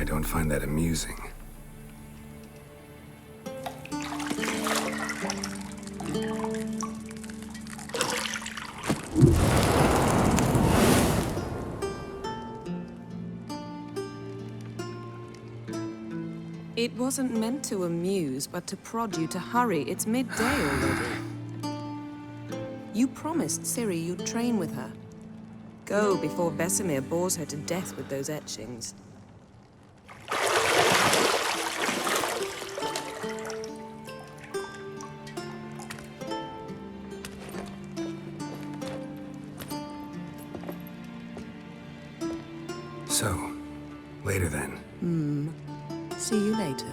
I don't find that amusing. It wasn't meant to amuse, but to prod you to hurry. It's midday already. You promised Ciri you'd train with her. Go before Vesemir bores her to death with those etchings. So, later then. See you later.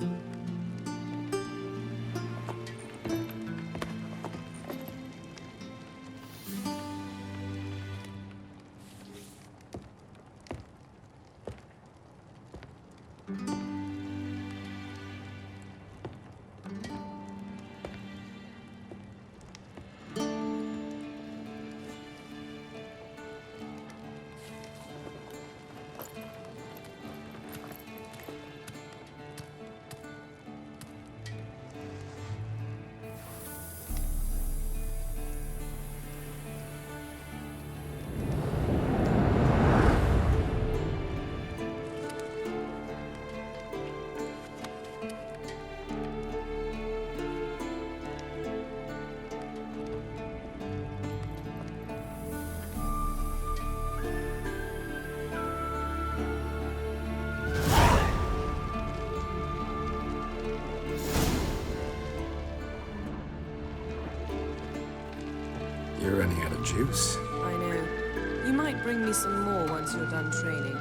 You're running out of juice. I know. You might bring me some more once you're done training.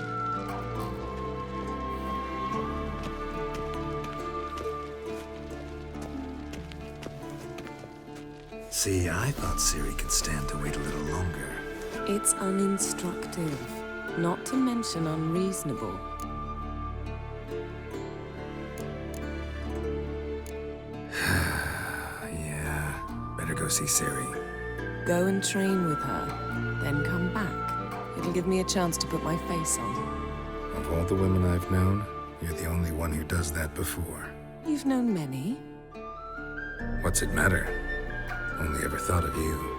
See, I thought Ciri could stand to wait a little longer. It's uninstructive, not to mention unreasonable. Yeah, better go see Ciri. Go and train with her, then come back. It'll give me a chance to put my face on. Of all the women I've known, you're the only one who does that before. You've known many. What's it matter? Only ever thought of you.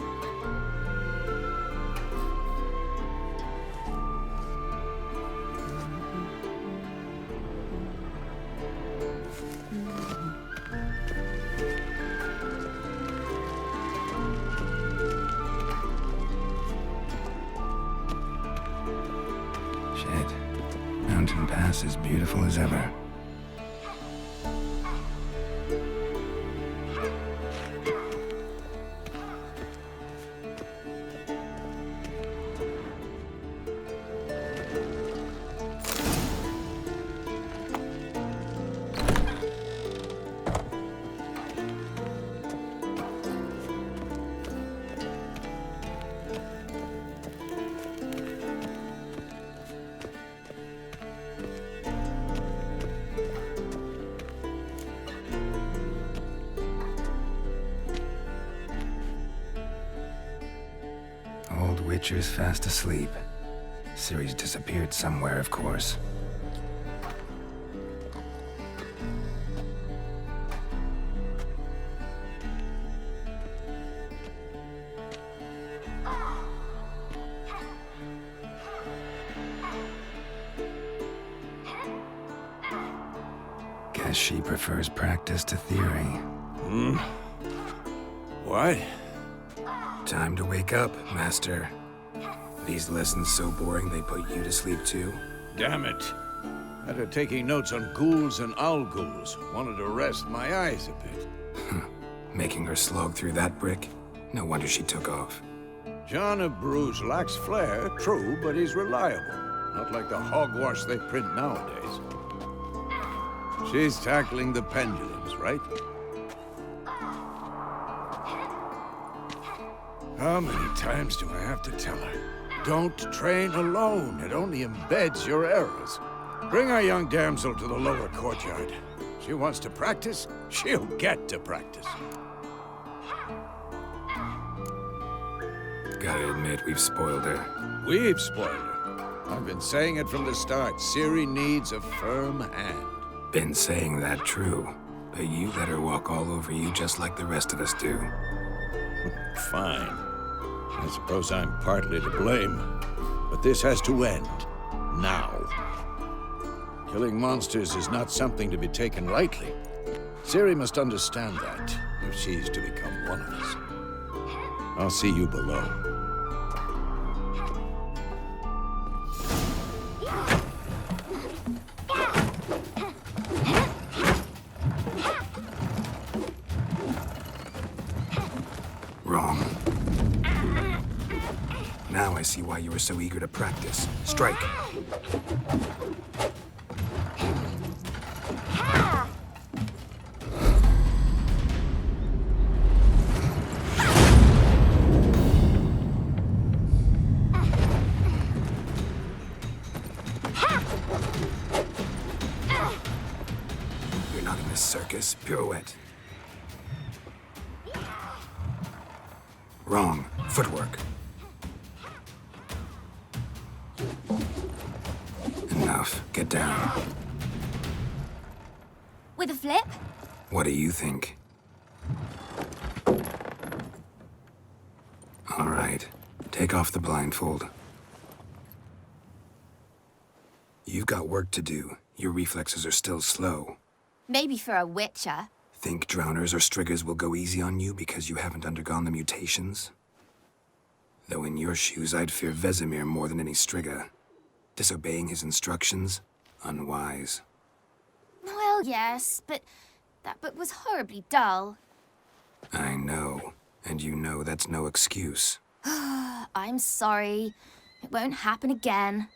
Shit. Mountain Pass as beautiful as ever. Old Witcher's fast asleep. Ciri's disappeared somewhere, of course. Guess she prefers practice to theory. What? Time to wake up, Master. These lessons so boring they put you to sleep too? Damn it. After taking notes on ghouls and owl ghouls, wanted to rest my eyes a bit. Making her slog through that brick? No wonder she took off. John of Bruges lacks flair, true, but he's reliable. Not like the hogwash they print nowadays. She's tackling the pendulums, right? How many times do I have to tell her? Don't train alone. It only embeds your errors. Bring our young damsel to the lower courtyard. She wants to practice, she'll get to practice. Gotta admit, we've spoiled her. We've spoiled her. I've been saying it from the start. Ciri needs a firm hand. Been saying that true, but you let her walk all over you just like the rest of us do. Fine. I suppose I'm partly to blame. But this has to end. Now. Killing monsters is not something to be taken lightly. Ciri must understand that, if she's to become one of us. I'll see you below. Wrong. Now I see why you were so eager to practice. Strike. You're not in this circus. Pirouette. Wrong. Footwork. Enough. Get down. With a flip? What do you think? All right. Take off the blindfold. You've got work to do. Your reflexes are still slow. Maybe for a witcher. Think drowners or striggers will go easy on you because you haven't undergone the mutations? Though in your shoes, I'd fear Vesemir more than any strigger. Disobeying his instructions? Unwise. Well, yes, but that book was horribly dull. I know. And you know that's no excuse. I'm sorry. It won't happen again.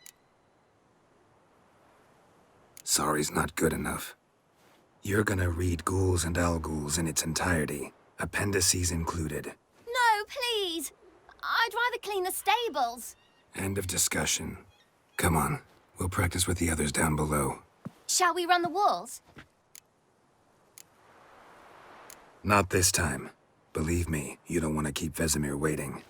Sorry's not good enough. You're gonna read Ghouls and Alghouls in its entirety, appendices included. No, please! I'd rather clean the stables. End of discussion. Come on, we'll practice with the others down below. Shall we run the walls? Not this time. Believe me, you don't want to keep Vesemir waiting.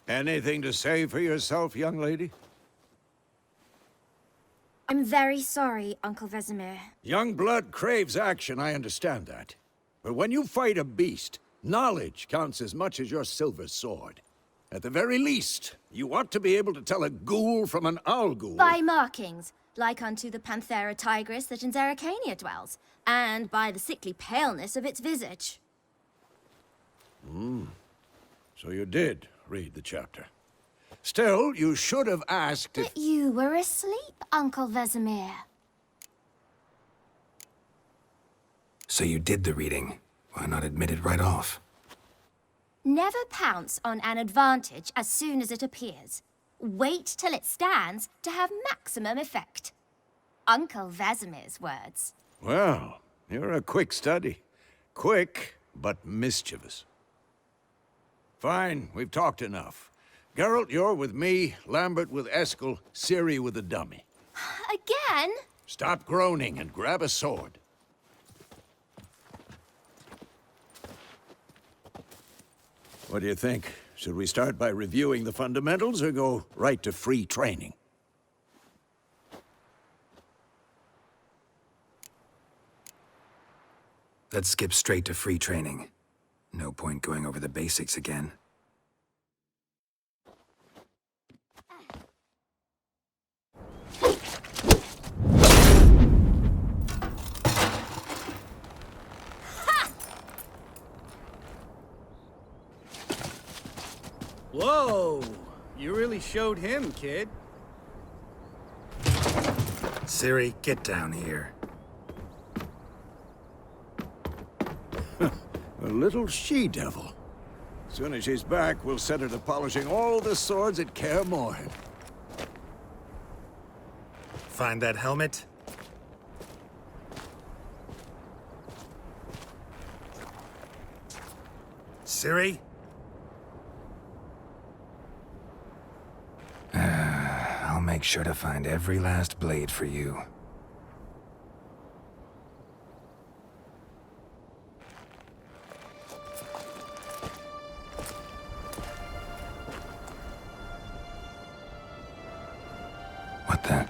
Anything to say for yourself, young lady? I'm very sorry, Uncle Vesemir. Young blood craves action, I understand that. But when you fight a beast, knowledge counts as much as your silver sword. At the very least, you ought to be able to tell a ghoul from an Alghoul. By markings, like unto the Panthera tigris that in Zerrikania dwells, and by the sickly paleness of its visage. So you did read the chapter. Still, you should have asked if... But you were asleep, Uncle Vesemir. So you did the reading. Why not admit it right off? Never pounce on an advantage as soon as it appears. Wait till it stands to have maximum effect. Uncle Vesemir's words. Well, you're a quick study. Quick, but mischievous. Fine, we've talked enough. Geralt, you're with me, Lambert with Eskel, Ciri with the dummy. Again? Stop groaning and grab a sword. What do you think? Should we start by reviewing the fundamentals or go right to free training? Let's skip straight to free training. No point going over the basics again. Whoa! You really showed him, kid. Ciri, get down here. A little she-devil. As soon as she's back, we'll set her to polishing all the swords at Kaer Morhen. Find that helmet? Ciri? I'll make sure to find every last blade for you. What the?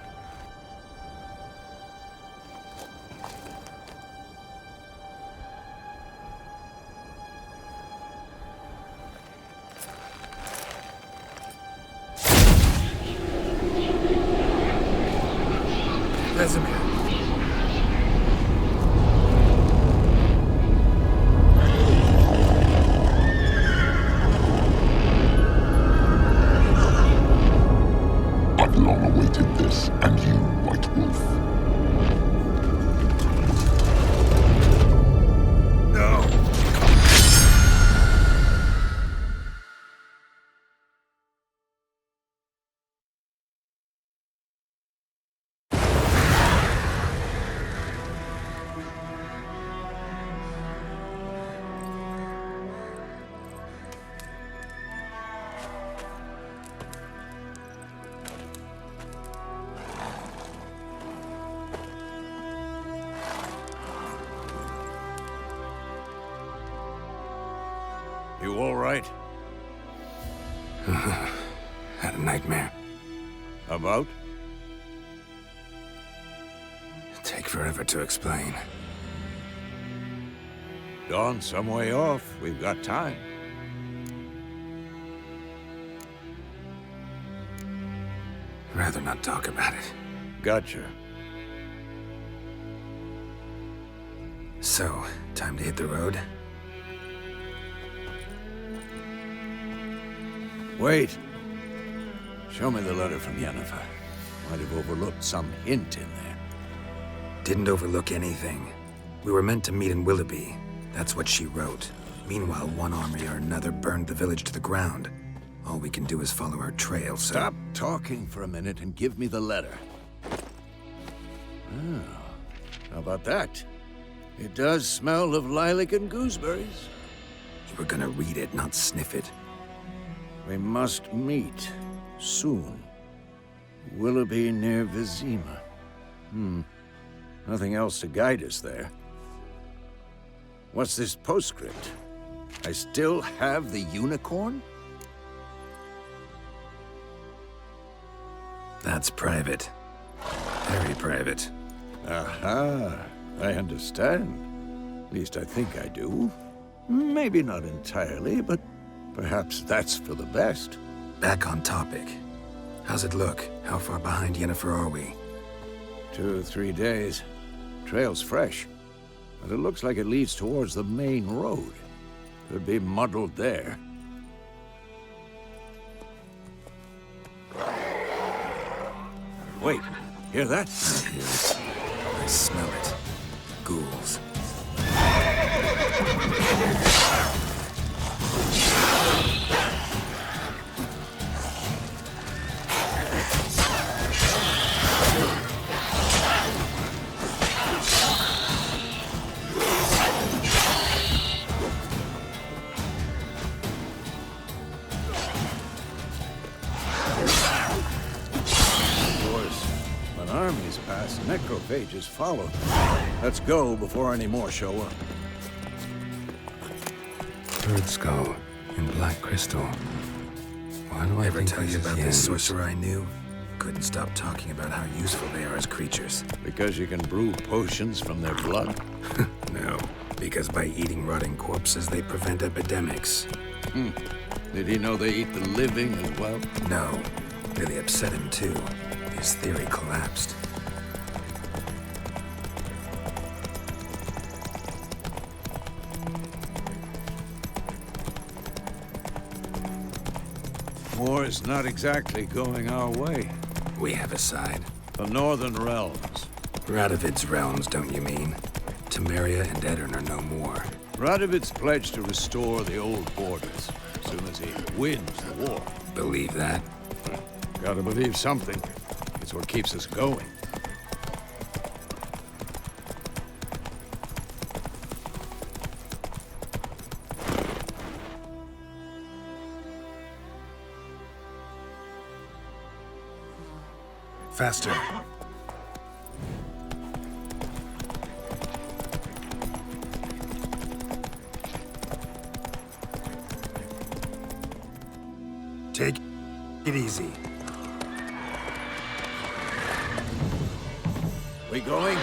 Vesemir. I've long awaited this, and you, White Wolf. No. You all right? Had a nightmare. About? Take forever to explain. Dawn's some way off. We've got time. Rather not talk about it. Gotcha. So, time to hit the road? Wait. Show me the letter from Yennefer. Might have overlooked some hint in there. Didn't overlook anything. We were meant to meet in Willoughby. That's what she wrote. Meanwhile, one army or another burned the village to the ground. All we can do is follow her trail, so... Stop talking for a minute and give me the letter. Oh, how about that? It does smell of lilac and gooseberries. You were gonna read it, not sniff it. We must meet soon. Willoughby near Vizima. Nothing else to guide us there. What's this postscript? I still have the unicorn? That's private. Very private. Aha, I understand. At least I think I do. Maybe not entirely, but perhaps that's for the best. Back on topic. How's it look? How far behind Yennefer are we? 2 or 3 days. Trail's fresh, but it looks like it leads towards the main road. Could be muddled there. Wait, hear that? I smell it. Ghouls. Necrophages follow. Let's go before any more show up. Bird skull and black crystal. Why do I ever tell you about this sorcerer I knew? Couldn't stop talking about how useful they are as creatures. Because you can brew potions from their blood? No, because by eating rotting corpses, they prevent epidemics. Did he know they eat the living as well? No, really upset him too. His theory collapsed. War's not exactly going our way. We have a side. The Northern Realms. Radovid's realms, don't you mean? Temeria and Edirn are no more. Radovid's pledged to restore the old borders as soon as he wins the war. Believe that? Gotta believe something. It's what keeps us going. Faster. Take it easy. We going?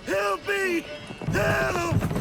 Help me! Help!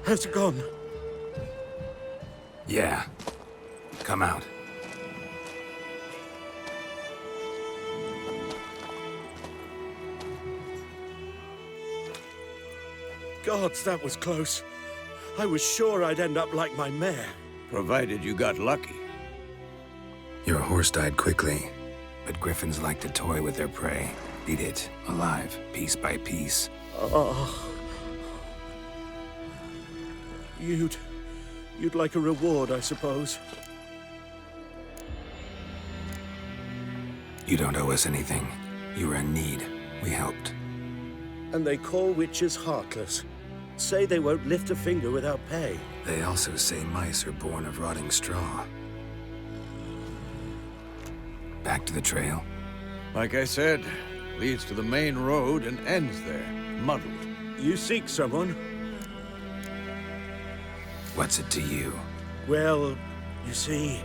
Has it gone? Yeah. Come out. Gods, that was close. I was sure I'd end up like my mare. Provided you got lucky. Your horse died quickly, but griffins like to toy with their prey. Eat it, alive, piece by piece. Oh. You'd like a reward, I suppose. You don't owe us anything. You were in need. We helped. And they call witches heartless. Say they won't lift a finger without pay. They also say mice are born of rotting straw. Back to the trail? Like I said, leads to the main road and ends there, muddled. You seek someone? What's it to you? Well, you see,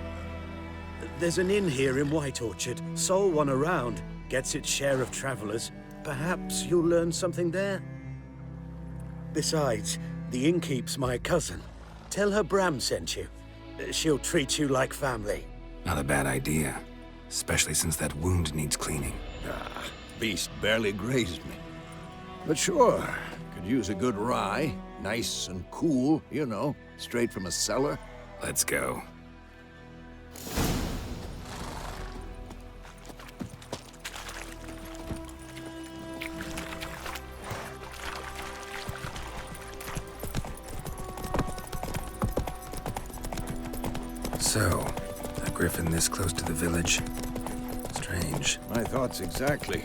there's an inn here in White Orchard. Sole one around. Gets its share of travelers. Perhaps you'll learn something there? Besides, the innkeep's my cousin. Tell her Bram sent you. She'll treat you like family. Not a bad idea. Especially since that wound needs cleaning. Beast barely grazed me. But sure, could use a good rye. Nice and cool, you know, straight from a cellar. Let's go. So, a griffin this close to the village? Strange. My thoughts exactly.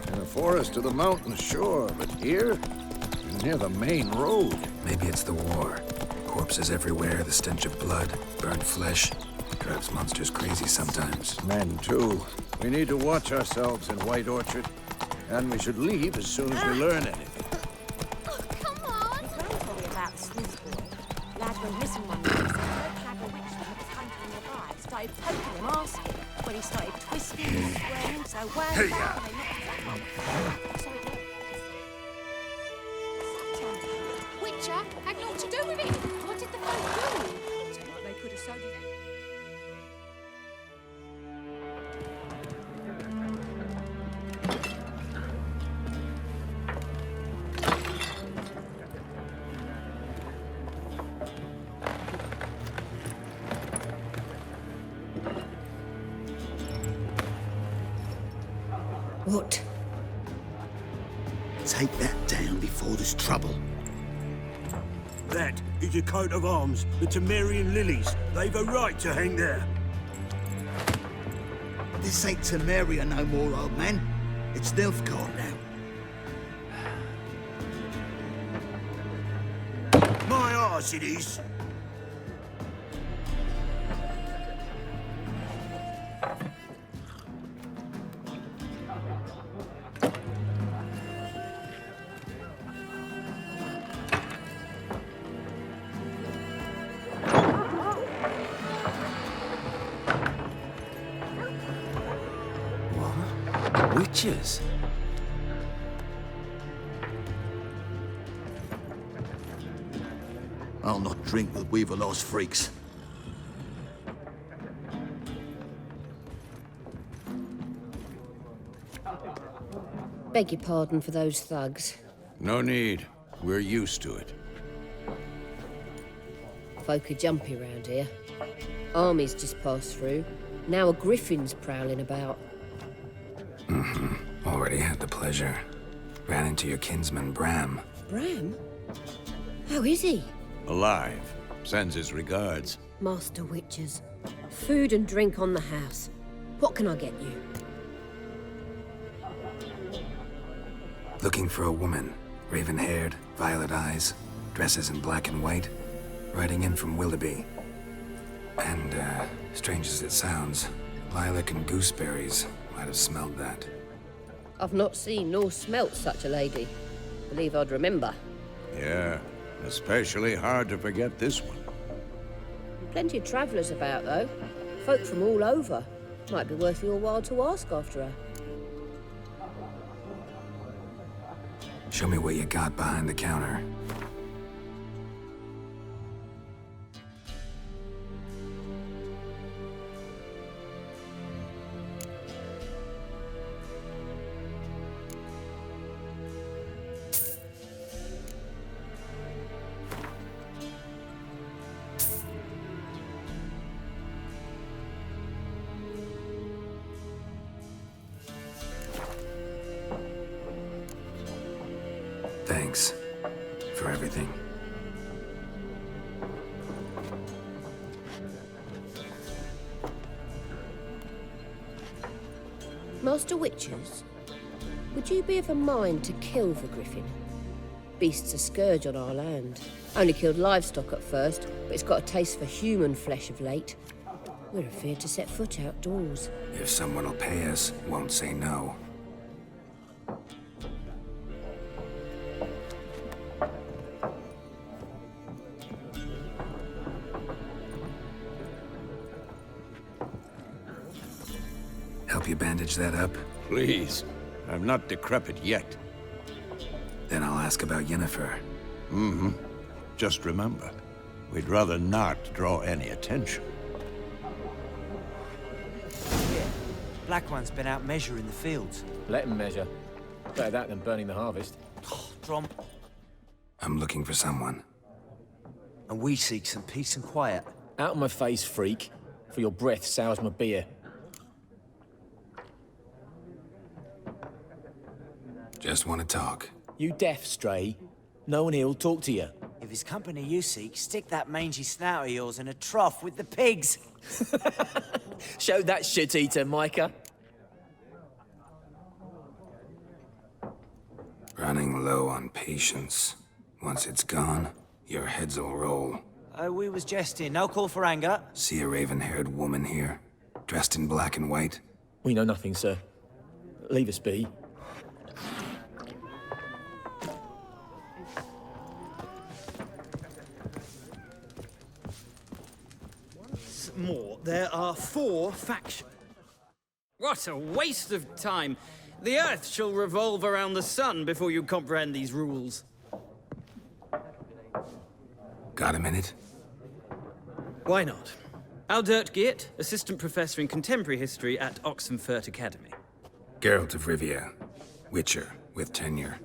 In the forest or the mountains, sure, but here? Near the main road. Maybe it's the war. Corpses everywhere, the stench of blood, burned flesh. Drives monsters crazy sometimes. Men, too. We need to watch ourselves in White Orchard. And we should leave as soon as we learn anything. Oh, come on! Don't worry about the Swiss boy. Lad went missing one night, so the flag a witch that was hunting nearby. Started poking him, asking. When he started twisting and swearing, so well down, they knocked him out. So it Witcher had naught to do with it. What did the folk do? so like they could have sold it. What? Take that down before there's trouble. That is a coat of arms, the Temerian lilies. They've a right to hang there. This ain't Temeria no more, old man. It's Nilfgaard now. My arse it is. Witches? I'll not drink with Weaver-Lost freaks. Beg your pardon for those thugs. No need. We're used to it. Folk are jumpy round here. Armies just passed through. Now a griffin's prowling about. Already had the pleasure. Ran into your kinsman, Bram. Bram? How is he? Alive. Sends his regards. Master Witches. Food and drink on the house. What can I get you? Looking for a woman. Raven-haired, violet eyes, dresses in black and white. Riding in from Willoughby. And, strange as it sounds, lilac and gooseberries might have smelled that. I've not seen nor smelt such a lady. Believe I'd remember. Yeah, especially hard to forget this one. Plenty of travellers about, though. Folk from all over. Might be worth your while to ask after her. Show me what you got behind the counter. Thanks for everything. Master Witches, would you be of a mind to kill the griffin? Beast's a scourge on our land. Only killed livestock at first, but it's got a taste for human flesh of late. We're afeard to set foot outdoors. If someone will pay us, won't say no. Help you bandage that up? Please. I'm not decrepit yet. Then I'll ask about Yennefer. Just remember, we'd rather not draw any attention. Black One's been out measuring the fields. Let him measure. Better that than burning the harvest. Drom. I'm looking for someone. And we seek some peace and quiet. Out of my face, freak. For your breath sours my beer. Just want to talk. You deaf, Stray? No one here will talk to you. If it's company you seek, stick that mangy snout of yours in a trough with the pigs. Show that shit-eater, Micah. Running low on patience. Once it's gone, your heads will roll. Oh, we was jesting. No call for anger. See a raven-haired woman here, dressed in black and white? We know nothing, sir. Leave us be. More. There are 4 factions. What a waste of time. The Earth shall revolve around the sun before you comprehend these rules. Got a minute? Why not? Aldert Geert, Assistant Professor in Contemporary History at Oxenfurt Academy. Geralt of Rivia. Witcher, with tenure.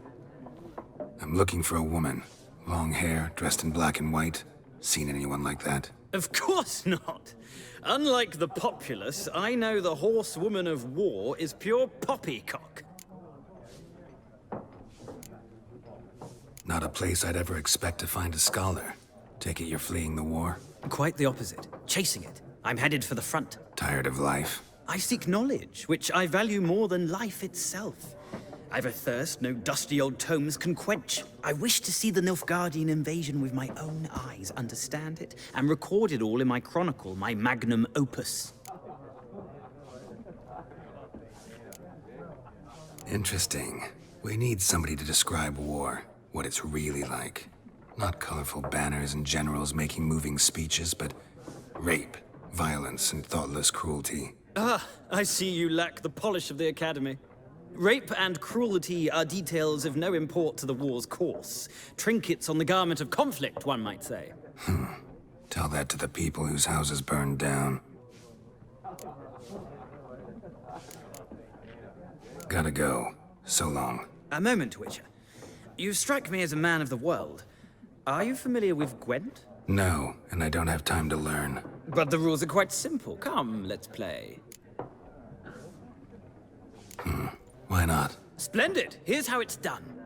I'm looking for a woman. Long hair, dressed in black and white. Seen anyone like that? Of course not. Unlike the populace, I know the horsewoman of war is pure poppycock. Not a place I'd ever expect to find a scholar. Take it you're fleeing the war? Quite the opposite. Chasing it. I'm headed for the front. Tired of life? I seek knowledge, which I value more than life itself. I've a thirst no dusty old tomes can quench. I wish to see the Nilfgaardian invasion with my own eyes, understand it, and record it all in my chronicle, my magnum opus. Interesting. We need somebody to describe war, what it's really like. Not colorful banners and generals making moving speeches, but rape, violence, and thoughtless cruelty. Ah, I see you lack the polish of the Academy. Rape and cruelty are details of no import to the war's course. Trinkets on the garment of conflict, one might say. Tell that to the people whose houses burned down. Gotta go. So long. A moment, Witcher. You strike me as a man of the world. Are you familiar with Gwent? No, and I don't have time to learn. But the rules are quite simple. Come, let's play. Why not? Splendid! Here's how it's done.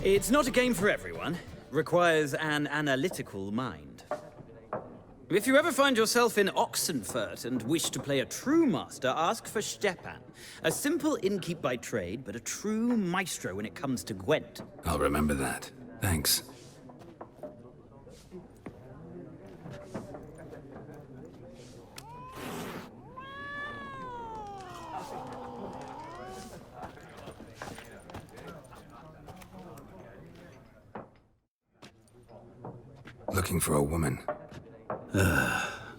It's not a game for everyone. Requires an analytical mind. If you ever find yourself in Oxenfurt and wish to play a true master, ask for Stepan. A simple innkeep by trade, but a true maestro when it comes to Gwent. I'll remember that. Thanks. Looking for a woman.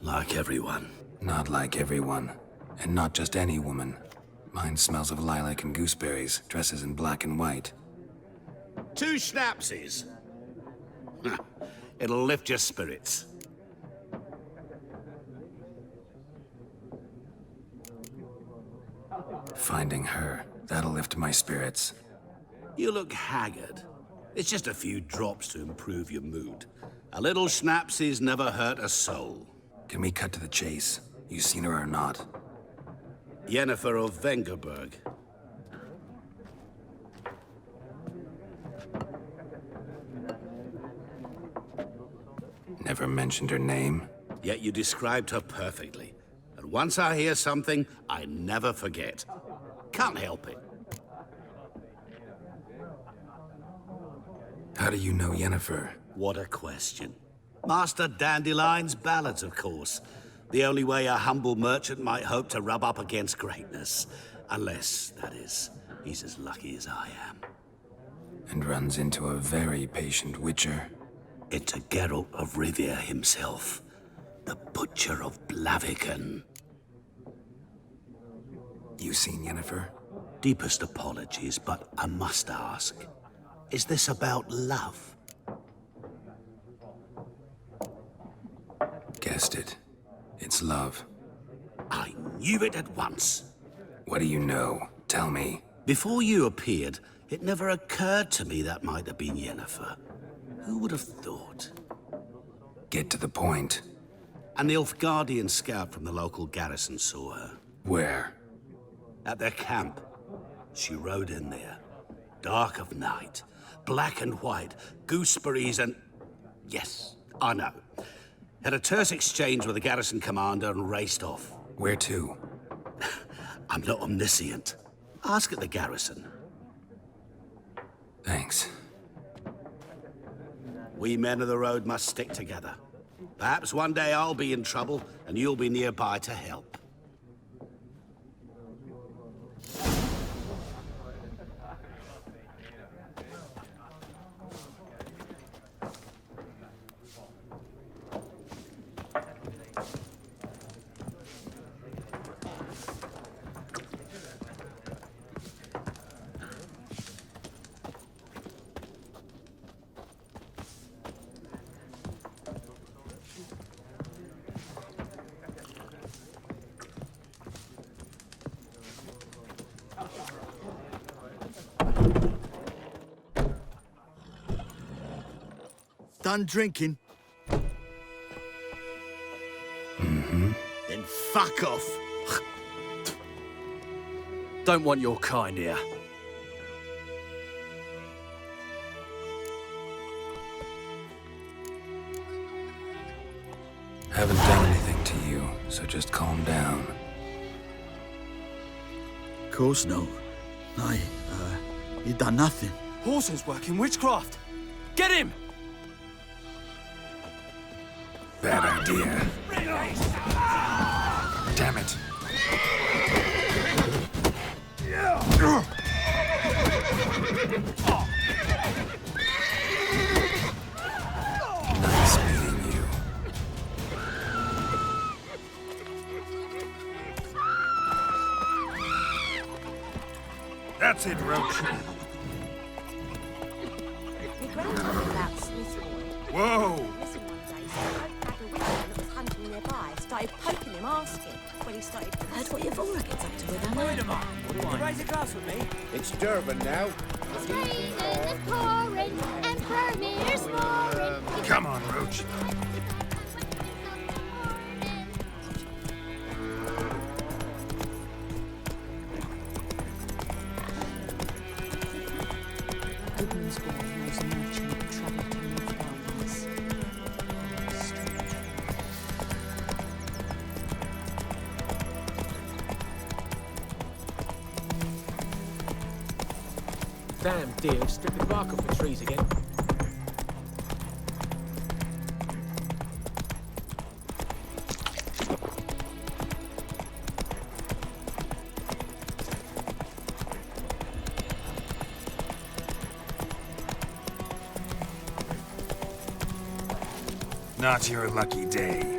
Like everyone. Not like everyone. And not just any woman. Mine smells of lilac and gooseberries, dresses in black and white. 2 schnapsies. It'll lift your spirits. Finding her, that'll lift my spirits. You look haggard. It's just a few drops to improve your mood. A little schnapsy's never hurt a soul. Can we cut to the chase? You seen her or not? Yennefer of Vengerberg. Never mentioned her name. Yet you described her perfectly. And once I hear something, I never forget. Can't help it. How do you know Yennefer? What a question. Master Dandelion's ballads, of course. The only way a humble merchant might hope to rub up against greatness. Unless, that is, he's as lucky as I am. And runs into a very patient witcher. Into Geralt of Rivia himself. The Butcher of Blaviken. You seen Yennefer? Deepest apologies, but I must ask. Is this about love? Guessed it. It's love. I knew it at once. What do you know? Tell me. Before you appeared, it never occurred to me that might have been Yennefer. Who would have thought? Get to the point. A Nilfgaardian scout from the local garrison saw her. Where? At their camp. She rode in there. Dark of night. Black and white. Gooseberries and... Yes, I know. Had a terse exchange with the garrison commander and raced off. Where to? I'm not omniscient. Ask at the garrison. Thanks. We men of the road must stick together. Perhaps one day I'll be in trouble and you'll be nearby to help. Done drinking? Mm-hmm. Then fuck off. Don't want your kind here. Haven't done anything to you, so just calm down. Of course no. You done nothing. Horson's working witchcraft. Get him! Bad idea. Damn it. Nice meeting you. That's it, Roach. My grandmother about Smith's boy. Whoa! Listen one day, so I had a witchman that was hunting nearby. Started poking him, asking. When he started... Heard what Yvonne gets up to with Anna. Wait a minute. You raise a glass with me? It's Durban now. It's raining, it's pouring, and Vermeer's roaring. Come on, Roach. Goodman's boy was a merchant that travelled to Nilfgaard's. Damn deer, stripped the bark off the trees again. Not your lucky day.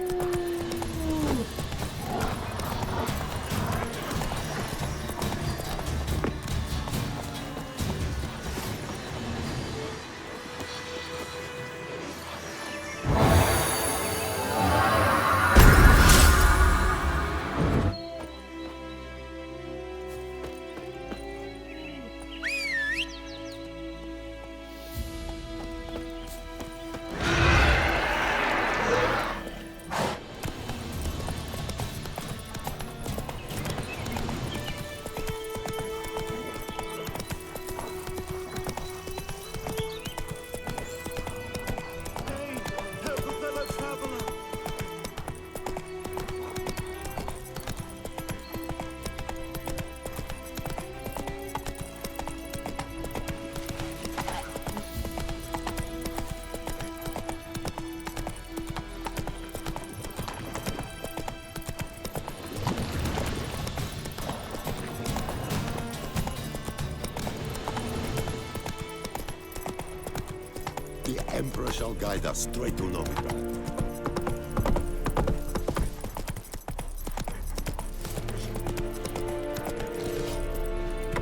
Emperor shall guide us straight to Novigrad.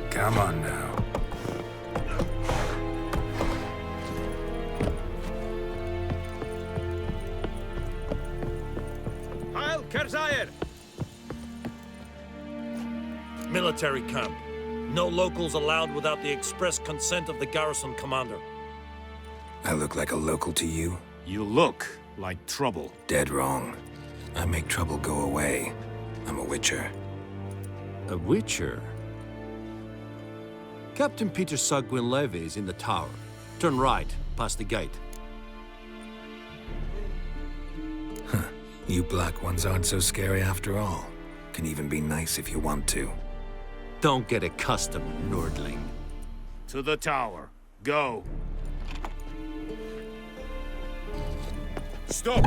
Come on now. Heil Kerzaier! Military camp. No locals allowed without the express consent of the garrison commander. I look like a local to you? You look like trouble. Dead wrong. I make trouble go away. I'm a witcher. A witcher? Captain Peter Sagwin Levy is in the tower. Turn right, past the gate. Huh. You black ones aren't so scary after all. Can even be nice if you want to. Don't get accustomed, Nordling. To the tower. Go. Stop!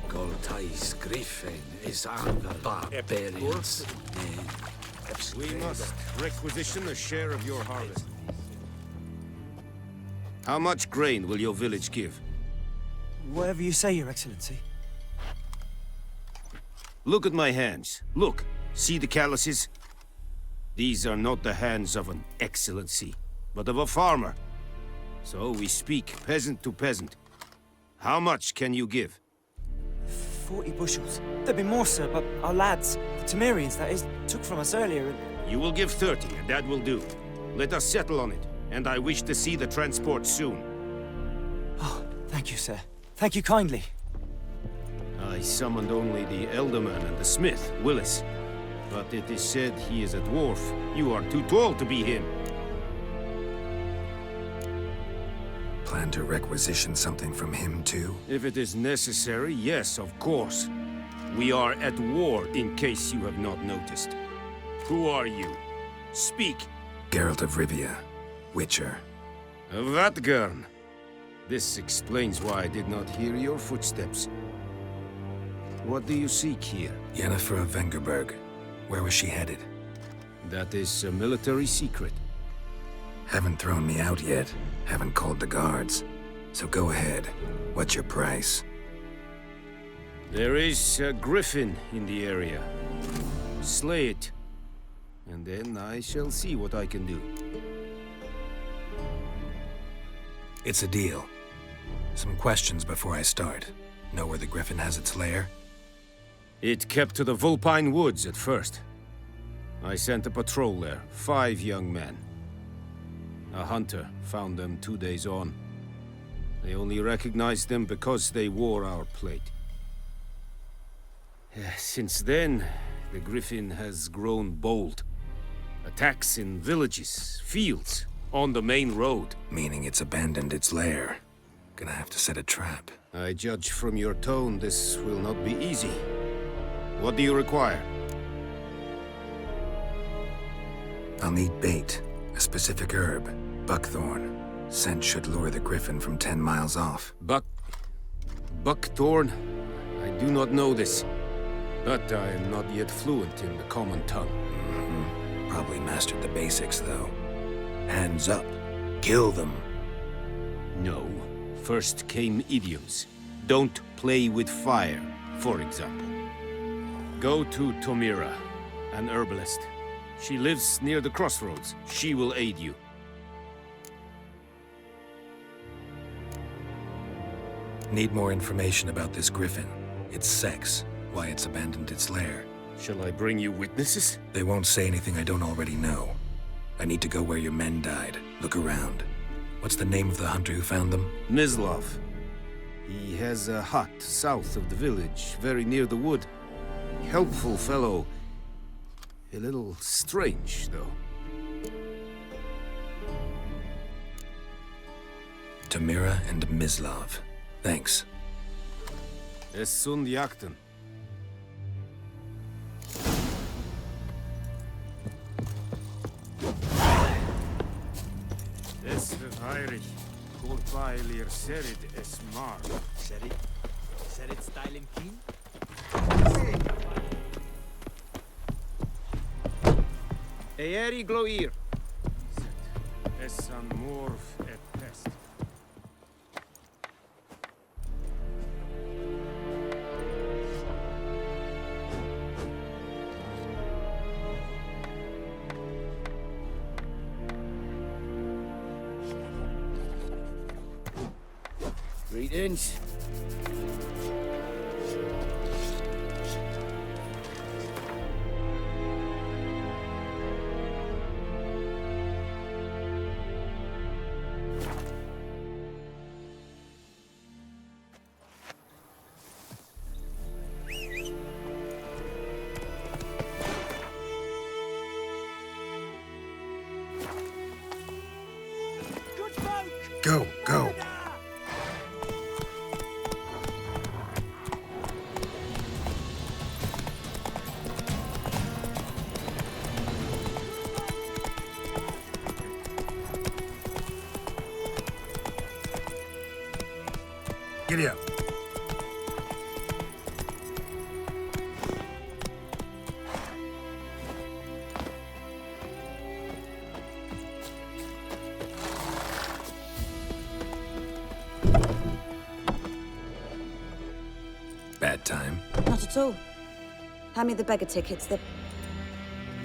Goltais Griffin is on the barbarians. We must requisition a share of your harvest. How much grain will your village give? Whatever you say, Your Excellency. Look at my hands. Look. See the calluses? These are not the hands of an excellency, but of a farmer. So we speak peasant to peasant. How much can you give? 40 bushels. There'd be more, sir, but our lads, the Temerians, that is, took from us earlier and... You will give 30, and that will do. Let us settle on it, and I wish to see the transport soon. Oh, thank you, sir. Thank you kindly. I summoned only the Elderman and the smith, Willis. But it is said he is a dwarf. You are too tall to be him. Plan to requisition something from him, too? If it is necessary, yes, of course. We are at war, in case you have not noticed. Who are you? Speak. Geralt of Rivia, Witcher. Vatgern. This explains why I did not hear your footsteps. What do you seek here? Yennefer of Vengerberg. Where was she headed? That is a military secret. Haven't thrown me out yet. Haven't called the guards. So go ahead. What's your price? There is a griffin in the area. Slay it. And then I shall see what I can do. It's a deal. Some questions before I start. Know where the griffin has its lair? It kept to the Vulpine Woods at first. I sent a patrol there, 5 young men. A hunter found them 2 days on. They only recognized them because they wore our plate. Since then, the griffin has grown bold. Attacks in villages, fields, on the main road. Meaning it's abandoned its lair. Gonna have to set a trap. I judge from your tone this will not be easy. What do you require? I'll need bait. A specific herb. Buckthorn. Scent should lure the griffin from 10 miles off. Buckthorn? I do not know this. But I am not yet fluent in the common tongue. Probably mastered the basics, though. Hands up. Kill them. No. First came idioms. Don't play with fire, for example. Go to Tomira, an herbalist. She lives near the crossroads. She will aid you. Need more information about this griffin. Its sex, why it's abandoned its lair. Shall I bring you witnesses? They won't say anything I don't already know. I need to go where your men died. Look around. What's the name of the hunter who found them? Mislav. He has a hut south of the village, very near the wood. Helpful fellow. A little strange, though. Tamira and Mislav. Thanks. Es sunt jakten. Es veirig. Kurpailir serid es mar. Serid? Serid style in keen? Eeri gloir. Res amorf et pest. Greetings. Go, go. Giddy up. Bad time? Not at all. Hand me the beggar tickets, the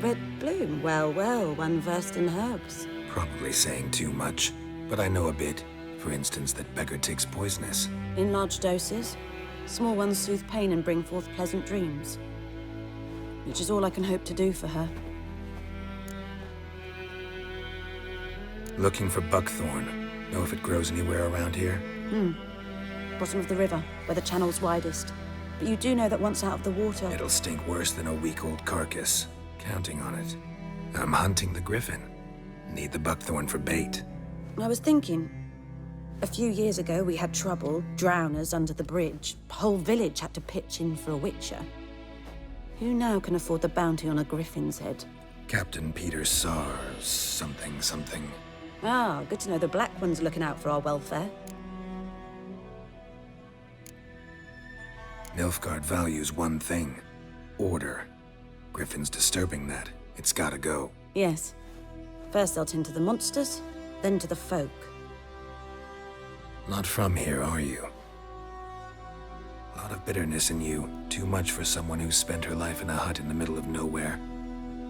red bloom. Well, well, one versed in herbs. Probably saying too much, but I know a bit. For instance, that beggar tick's poisonous. In large doses. Small ones soothe pain and bring forth pleasant dreams. Which is all I can hope to do for her. Looking for buckthorn. Know if it grows anywhere around here? Bottom of the river, where the channel's widest. But you do know that once out of the water... It'll stink worse than a week-old carcass. Counting on it. I'm hunting the griffin. Need the buckthorn for bait. I was thinking... A few years ago, we had trouble, drowners under the bridge. The whole village had to pitch in for a witcher. Who now can afford the bounty on a griffin's head? Captain Peter Sar... something. Ah, good to know the Black One's looking out for our welfare. Nilfgaard values one thing. Order. Griffin's disturbing that. It's gotta go. Yes. First they'll tend to the monsters, then to the folk. Not from here, are you? A lot of bitterness in you. Too much for someone who's spent her life in a hut in the middle of nowhere.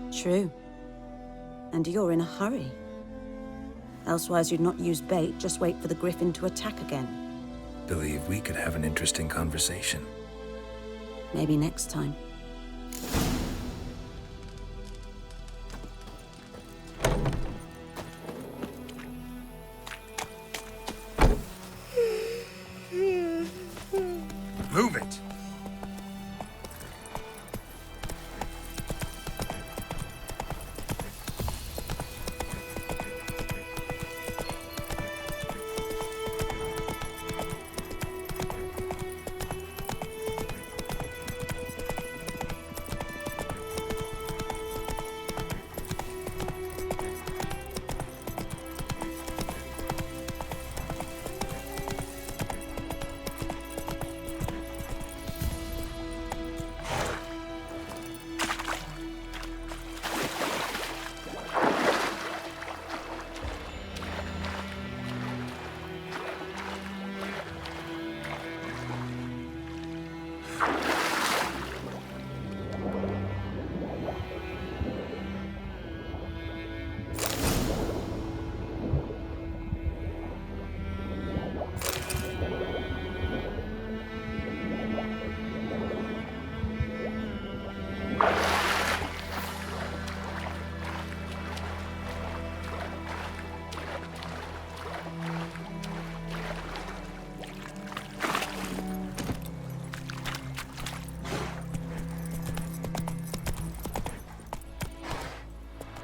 True. And you're in a hurry. Elsewise you'd not use bait, just wait for the griffin to attack again. Believe we could have an interesting conversation. Maybe next time. Move it!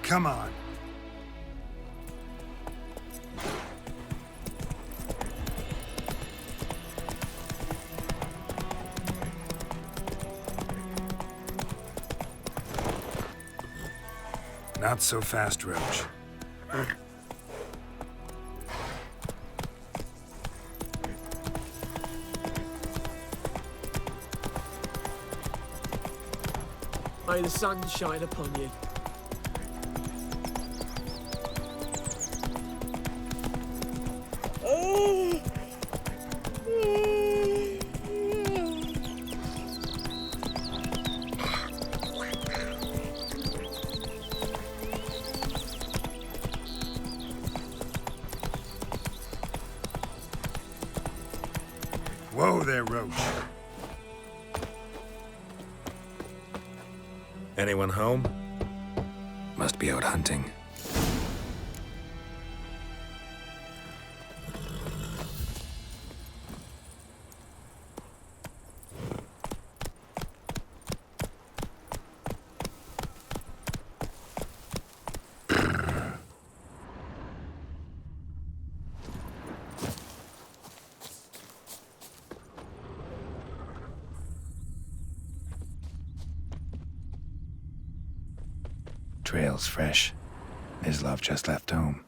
Come on. Not so fast, Roach. May the sun shine upon you. Whoa there, Roach. Anyone home? Must be out hunting. Trail's fresh. Mislav just left home.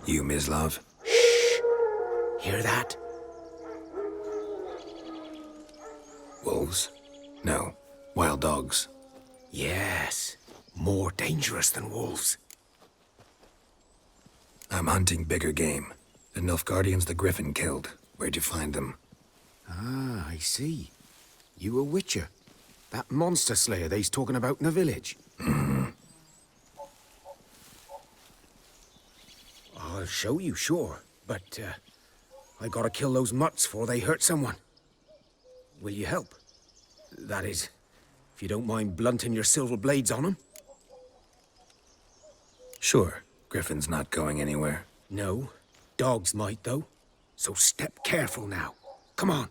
You, Mislav? Hear that? Wolves? No. Wild dogs. Yes. More dangerous than wolves. I'm hunting bigger game. The Nilfgaardians the Griffin killed. Where'd you find them? Ah, I see. You a witcher. That monster slayer they's talking about in the village. I'll show you, sure. But, I gotta kill those mutts before they hurt someone. Will you help? That is, if you don't mind blunting your silver blades on them. Sure. Griffin's not going anywhere. No. Dogs might, though. So step careful now. Come on.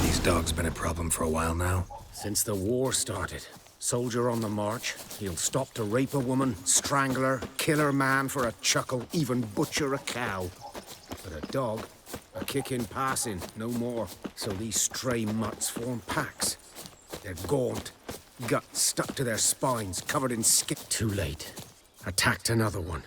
These dogs been a problem for a while now? Since the war started. Soldier on the march. He'll stop to rape a woman, strangle her, kill her man for a chuckle, even butcher a cow. But a dog, a kick in passing, no more. So these stray mutts form packs. They're gaunt, guts stuck to their spines, covered in skin. Too late. Attacked another one.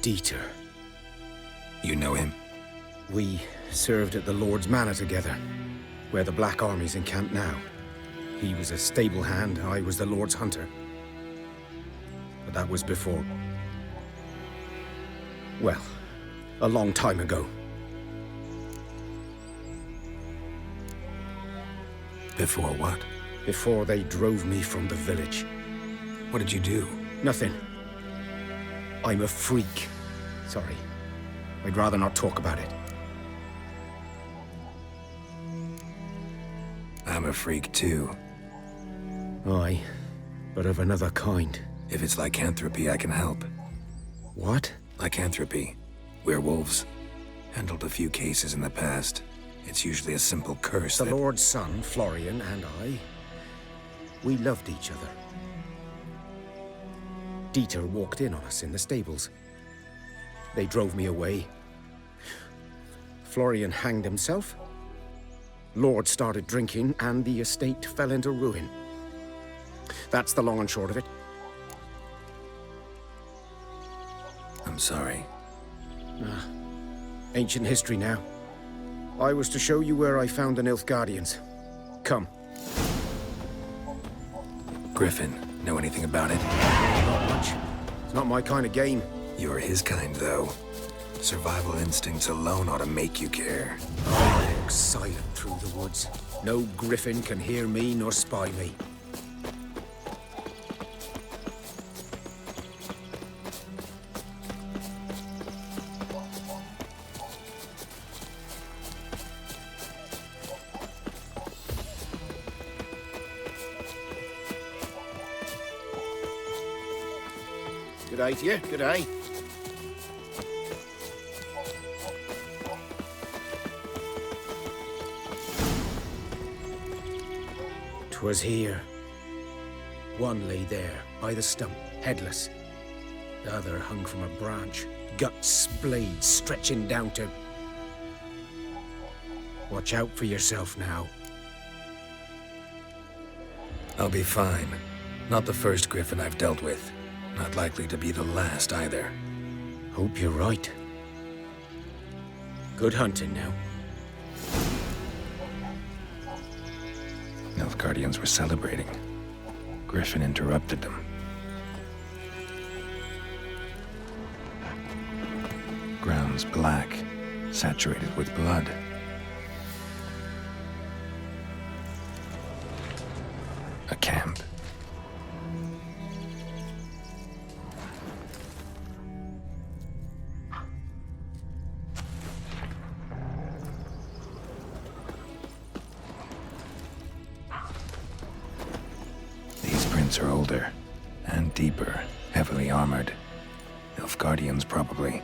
Dieter. You know him? We served at the Lord's Manor together, where the Black Army's encamped now. He was a stable hand, I was the Lord's hunter. But that was before... well, a long time ago. Before what? Before they drove me from the village. What did you do? Nothing. I'm a freak. Sorry. I'd rather not talk about it. I'm a freak too. Aye, but of another kind. If it's lycanthropy, I can help. What? Lycanthropy. Werewolves. Handled a few cases in the past. It's usually a simple curse The Lord's son, Florian, and I, we loved each other. Dieter walked in on us in the stables. They drove me away. Florian hanged himself. Lord started drinking, and the estate fell into ruin. That's the long and short of it. I'm sorry. Ancient history now. I was to show you where I found the Nilfgaardians. Come. Griffin, know anything about it? Not much. It's not my kind of game. You're his kind, though. Survival instincts alone ought to make you care. I walk silent through the woods. No griffin can hear me nor spy me. G'day to you, g'day. 'Twas here. One lay there, by the stump, headless. The other hung from a branch, guts, blades stretching down to... Watch out for yourself now. I'll be fine. Not the first griffin I've dealt with. Not likely to be the last either. Hope you're right. Good hunting now. Nilfgaardians were celebrating. Griffin interrupted them. Ground's black, saturated with blood. A camp. These prints are older and deeper, heavily armored. Nilfgaardians, probably.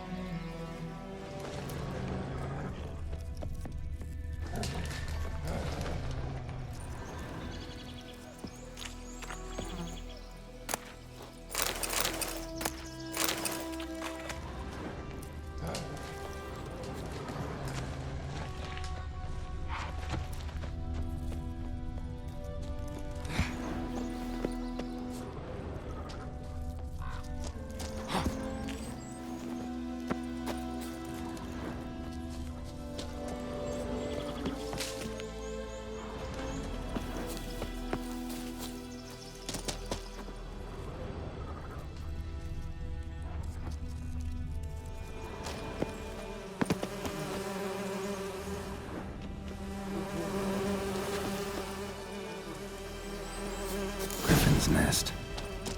Nest.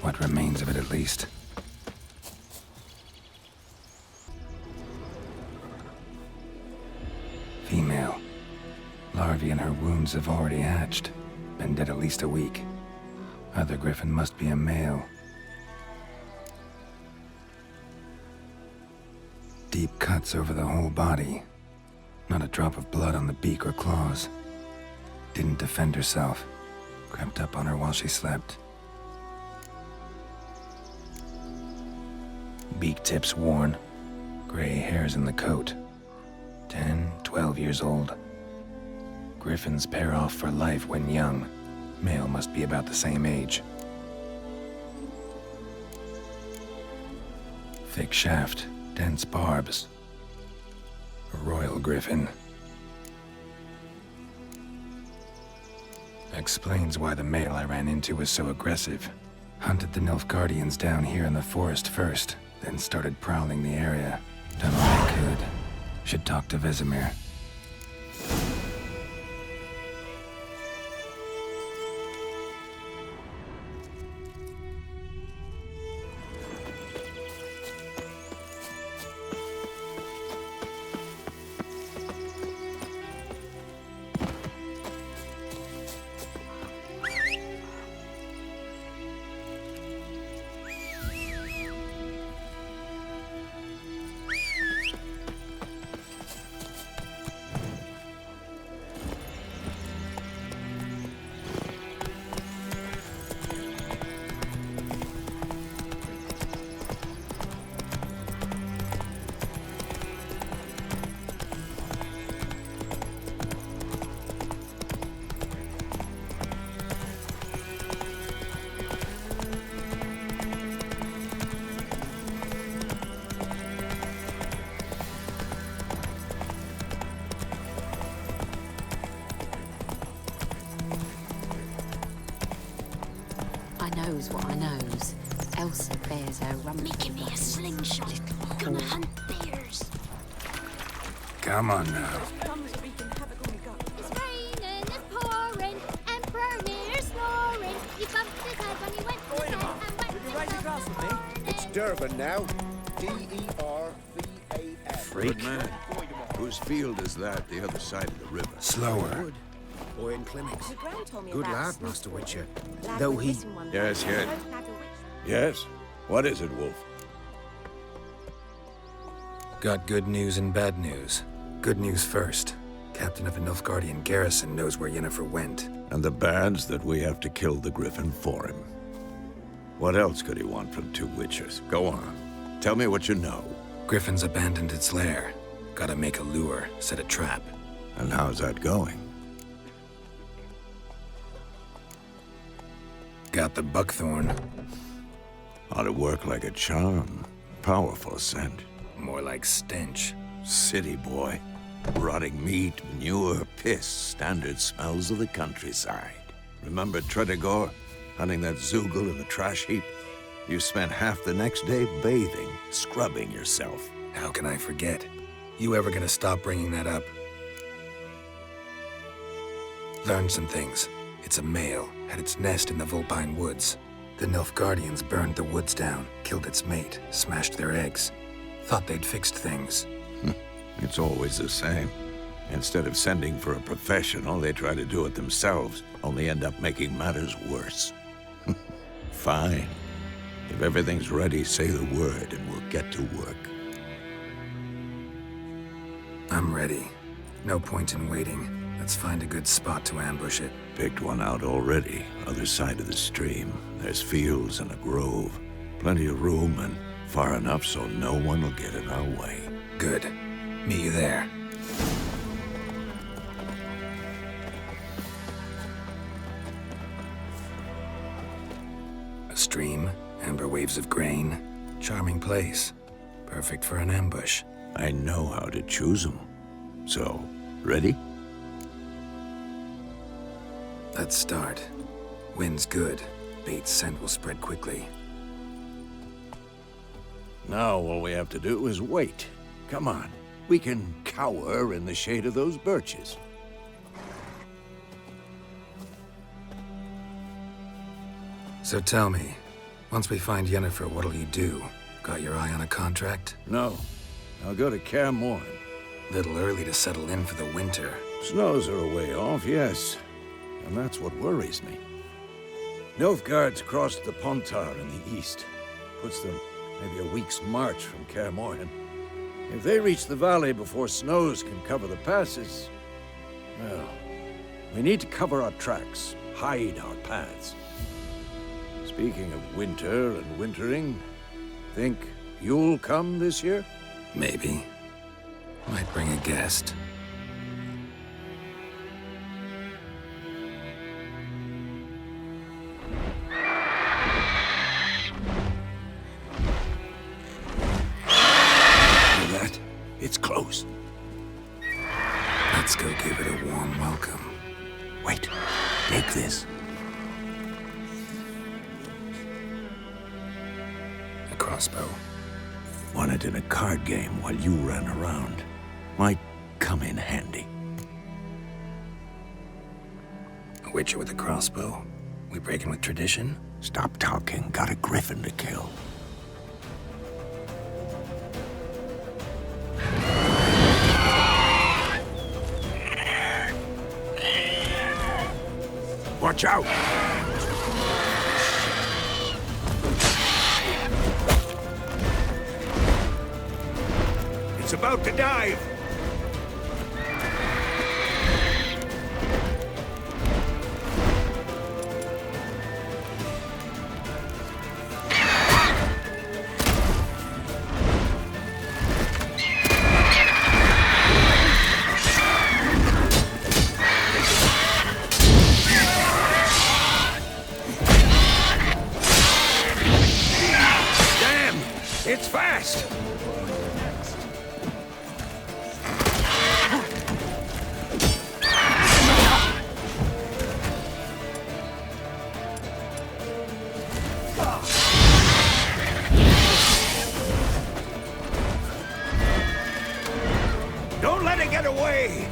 What remains of it, at least. Female. Larvae in her wounds have already hatched. Been dead at least a week. Other griffin must be a male. Deep cuts over the whole body. Not a drop of blood on the beak or claws. Didn't defend herself. Crept up on her while she slept. Beak tips worn, gray hairs in the coat. 10, 12 years old. Griffins pair off for life when young. Male must be about the same age. Thick shaft, dense barbs. A royal griffin. Explains why the male I ran into was so aggressive. Hunted the Nilfgaardians down here in the forest first. Then started prowling the area. Done all I could. Should talk to Vesemir. knows what I knows. Elsa bears her rump. Making me a slingshot. Gonna hunt bears. Come on now. It's raining, it's pouring, Emperor near snoring. He bumped his head when he went to bed and went to Right across with me. It's Durban now. D-E-R-V-A-N. Freak. Man. Whose field is that, the other side of the river? Slower. Boy in clinics. The Grand told me Good about lad, Snoop. Master Witcher. Lad Though went he... missing one Yes, night. yes. Both had a witch. Yes? What is it, Wolf? Got good news and bad news. Good news first. Captain of a Nilfgaardian garrison knows where Yennefer went. And the bad's that we have to kill the Griffin for him. What else could he want from two Witchers? Go on. Tell me what you know. Griffin's abandoned its lair. Gotta make a lure, set a trap. And how's that going? Got the buckthorn. Ought to work like a charm. Powerful scent. More like stench. City boy. Rotting meat, manure, piss. Standard smells of the countryside. Remember Tredegor? Hunting that Zoogle in the trash heap? You spent half the next day bathing, scrubbing yourself. How can I forget? You ever gonna stop bringing that up? Learned some things. It's a male, had its nest in the Vulpine Woods. The Nilfgaardians burned the woods down, killed its mate, smashed their eggs. Thought they'd fixed things. It's always the same. Instead of sending for a professional, they try to do it themselves, only end up making matters worse. Fine. If everything's ready, say the word and we'll get to work. I'm ready. No point in waiting. Let's find a good spot to ambush it. Picked one out already, other side of the stream. There's fields and a grove. Plenty of room and far enough so no one will get in our way. Good. Meet you there. A stream, amber waves of grain. Charming place. Perfect for an ambush. I know how to choose them. So, ready? Let's start. Wind's good. Bait's scent will spread quickly. Now all we have to do is wait. Come on. We can cower in the shade of those birches. So tell me, once we find Yennefer, what'll you do? Got your eye on a contract? No. I'll go to Kaer Morhen. Little early to settle in for the winter. Snows are a way off, yes. And that's what worries me. Nilfgaard's crossed the Pontar in the east. Puts them maybe a week's march from Kaer Morhen. If they reach the valley before snows can cover the passes, well, we need to cover our tracks, hide our paths. Speaking of winter and wintering, think you'll come this year? Maybe. Might bring a guest. It's close. Let's go give it a warm welcome. Wait, take this. A crossbow. Won it in a card game while you ran around. Might come in handy. A witcher with a crossbow? We breaking with tradition? Stop talking. Got a griffin to kill. Watch out! It's about to dive! It's fast! Don't let it get away!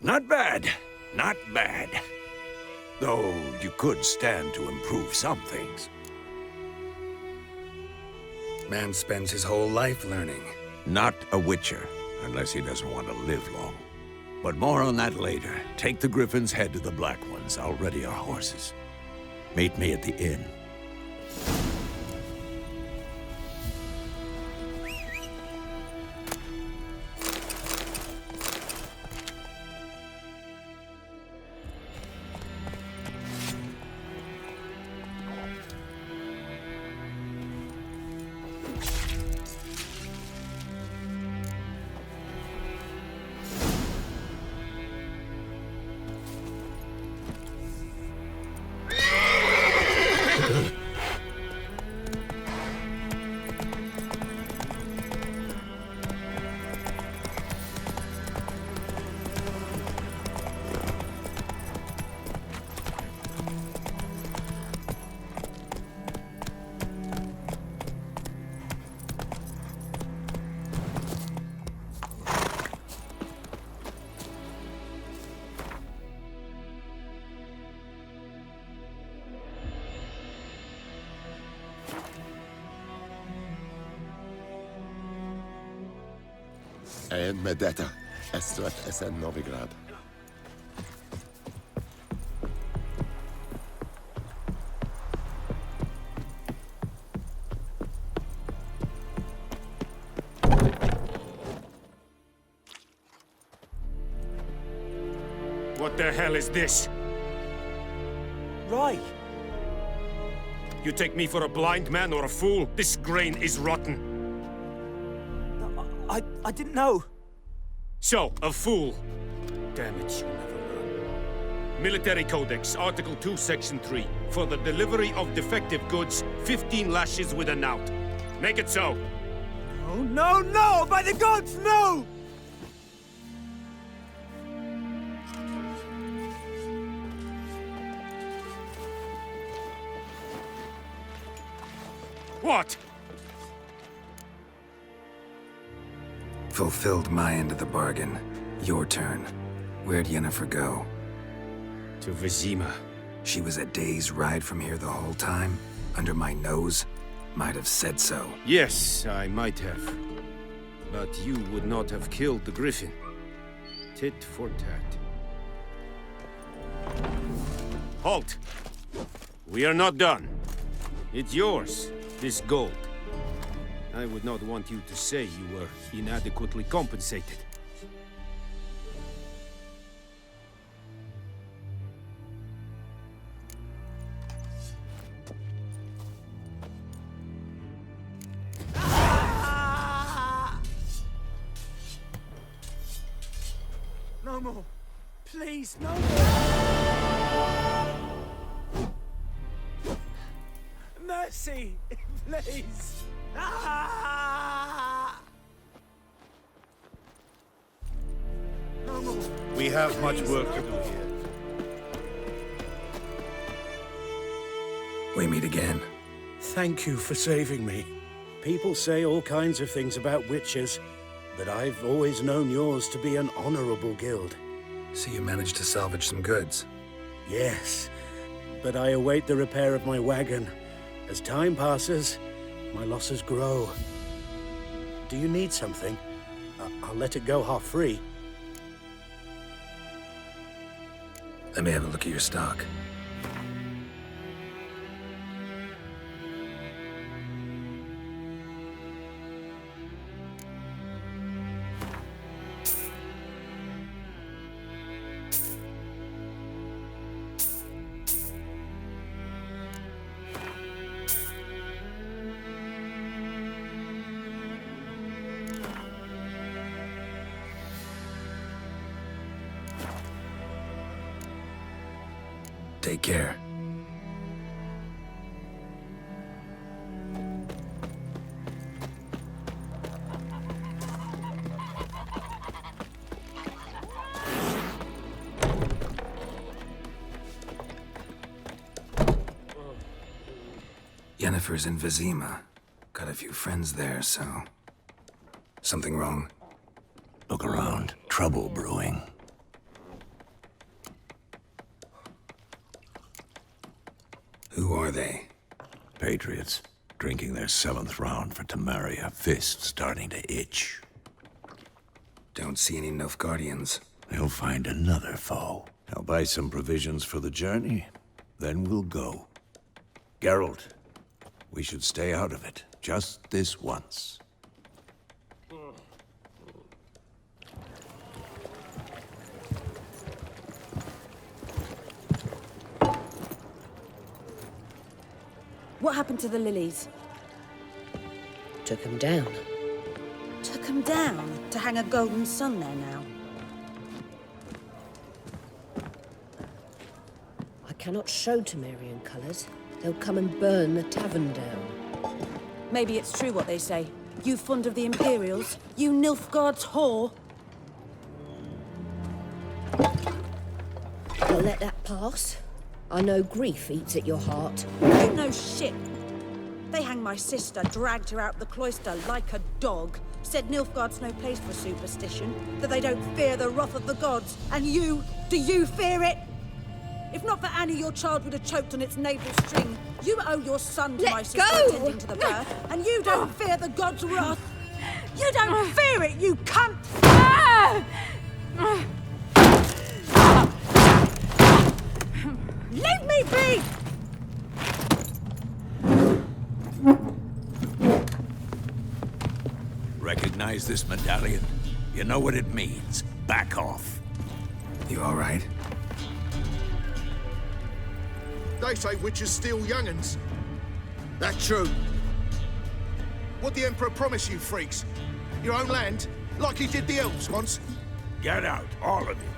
Not bad. Not bad. Though you could stand to improve some things. Man spends his whole life learning. Not a witcher, unless he doesn't want to live long. But more on that later. Take the Griffin's head to the Black Ones. I'll ready our horses. Meet me at the inn. And Medeta, Estrat Esen Novigrad. What the hell is this? Right. You take me for a blind man or a fool? This grain is rotten. I didn't know. So, a fool. Damn it, you never learn. Military Codex, Article 2, Section 3. For the delivery of defective goods, 15 lashes with a knout. Make it so. Oh, no, no! By the gods, no! What? Fulfilled my end of the bargain. Your turn. Where'd Yennefer go? To Vizima. She was a day's ride from here the whole time? Under my nose? Might have said so. Yes, I might have. But you would not have killed the Griffin. Tit for tat. Halt! We are not done. It's yours, this gold. I would not want you to say you were inadequately compensated. No more. Please, no more. Mercy, please. No more. We have much work to do here. We meet again. Thank you for saving me. People say all kinds of things about witches, but I've always known yours to be an honorable guild. So you managed to salvage some goods? Yes, but I await the repair of my wagon. As time passes, my losses grow. Do you need something? I'll let it go half-free. Let me have a look at your stock. Take care. Yennefer's in Vizima. Got a few friends there, so... Something wrong? Look around. Trouble brewing. Who are they? Patriots, drinking their 7th round for Temeria, fist starting to itch. Don't see any Nilfgaardians. They'll find another foe. I'll buy some provisions for the journey, then we'll go. Geralt, we should stay out of it, just this once. What happened to the lilies? Took them down. Took them down to hang a golden sun there now. I cannot show Temerian colours. They'll come and burn the tavern down. Maybe it's true what they say. You fond of the Imperials? You Nilfgaard's whore? I'll let that pass. I know grief eats at your heart. You know shit. They hanged my sister, dragged her out the cloister like a dog. Said Nilfgaard's no place for superstition, that they don't fear the wrath of the gods. And you, do you fear it? If not for Annie, your child would have choked on its navel string. You owe your son to my sister attending to the birth, and you don't fear the gods' wrath. You don't fear it, you cunt! Leave me be! Recognize this medallion? You know what it means. Back off. You all right? They say witches steal young'uns. That true. What the Emperor promise you, freaks? Your own land? Like he did the elves once? Get out, all of you.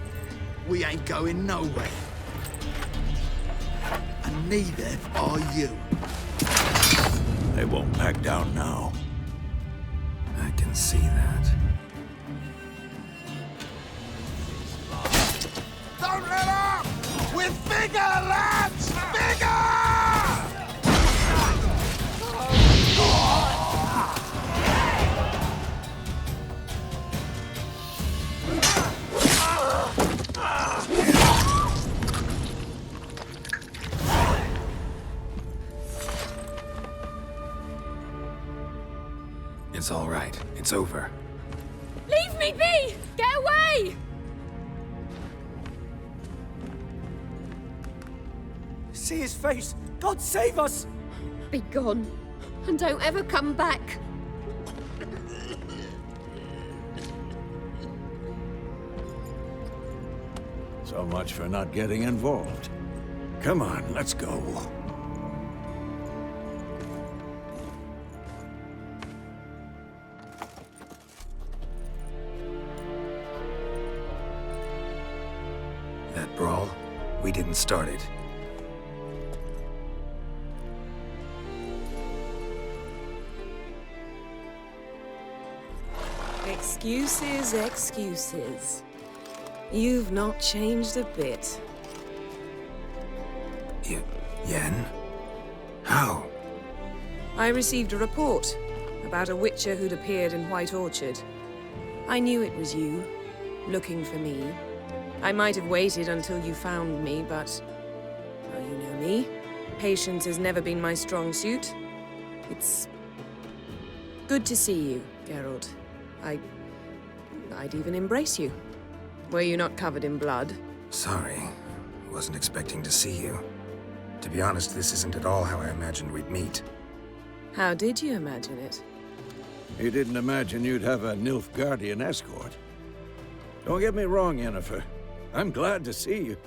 We ain't going nowhere. And neither are you. They won't back down now. I can see that. Don't let up! With bigger, lads! Bigger! It's all right. It's over. Leave me be! Get away! See his face! God save us! Be gone, and don't ever come back. So much for not getting involved. Come on, let's go. That brawl, we didn't start it. Excuses, excuses. You've not changed a bit. Yen? How? I received a report about a witcher who'd appeared in White Orchard. I knew it was you, looking for me. I might have waited until you found me, but... well, you know me. Patience has never been my strong suit. It's... good to see you, Geralt. I'd even embrace you. Were you not covered in blood? Sorry. Wasn't expecting to see you. To be honest, this isn't at all how I imagined we'd meet. How did you imagine it? You didn't imagine you'd have a Nilfgaardian escort. Don't get me wrong, Yennefer. I'm glad to see you.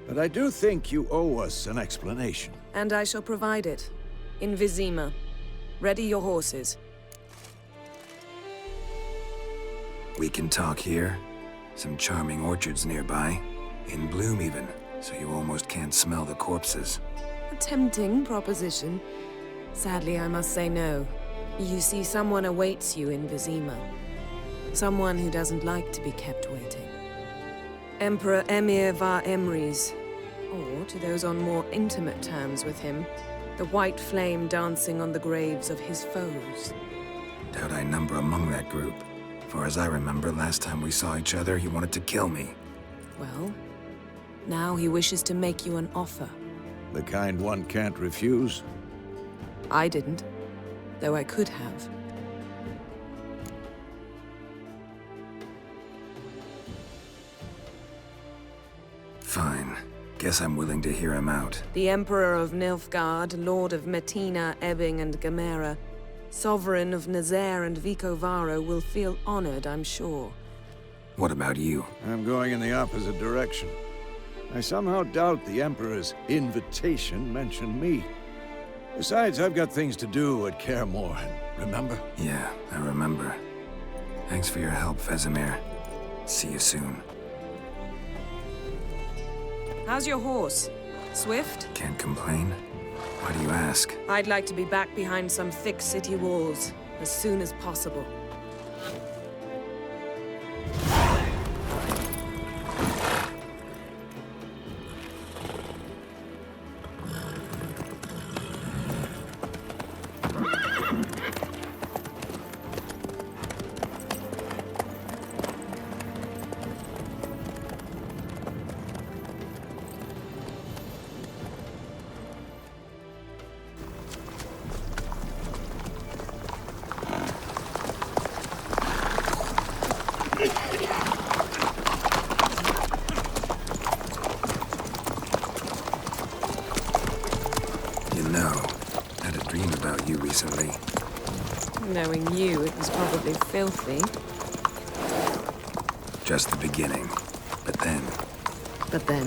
But I do think you owe us an explanation. And I shall provide it. In Vizima. Ready your horses. We can talk here. Some charming orchards nearby. In bloom even, so you almost can't smell the corpses. A tempting proposition. Sadly, I must say no. You see, someone awaits you in Vizima. Someone who doesn't like to be kept waiting. Emperor Emir var Emrys. Or, to those on more intimate terms with him, the white flame dancing on the graves of his foes. Doubt I number among that group. For as I remember, last time we saw each other, he wanted to kill me. Well, now he wishes to make you an offer. The kind one can't refuse? I didn't, though I could have. Fine. Guess I'm willing to hear him out. The Emperor of Nilfgaard, Lord of Metina, Ebbing, and Gamera, Sovereign of Nazaire and Vicovaro will feel honored, I'm sure. What about you? I'm going in the opposite direction. I somehow doubt the Emperor's invitation mentioned me. Besides, I've got things to do at Kaer Morhen, remember? Yeah, I remember. Thanks for your help, Vesemir. See you soon. How's your horse? Swift? Can't complain. Why do you ask? I'd like to be back behind some thick city walls, as soon as possible. Recently. Knowing you, it was probably filthy. Just the beginning. But then... But then?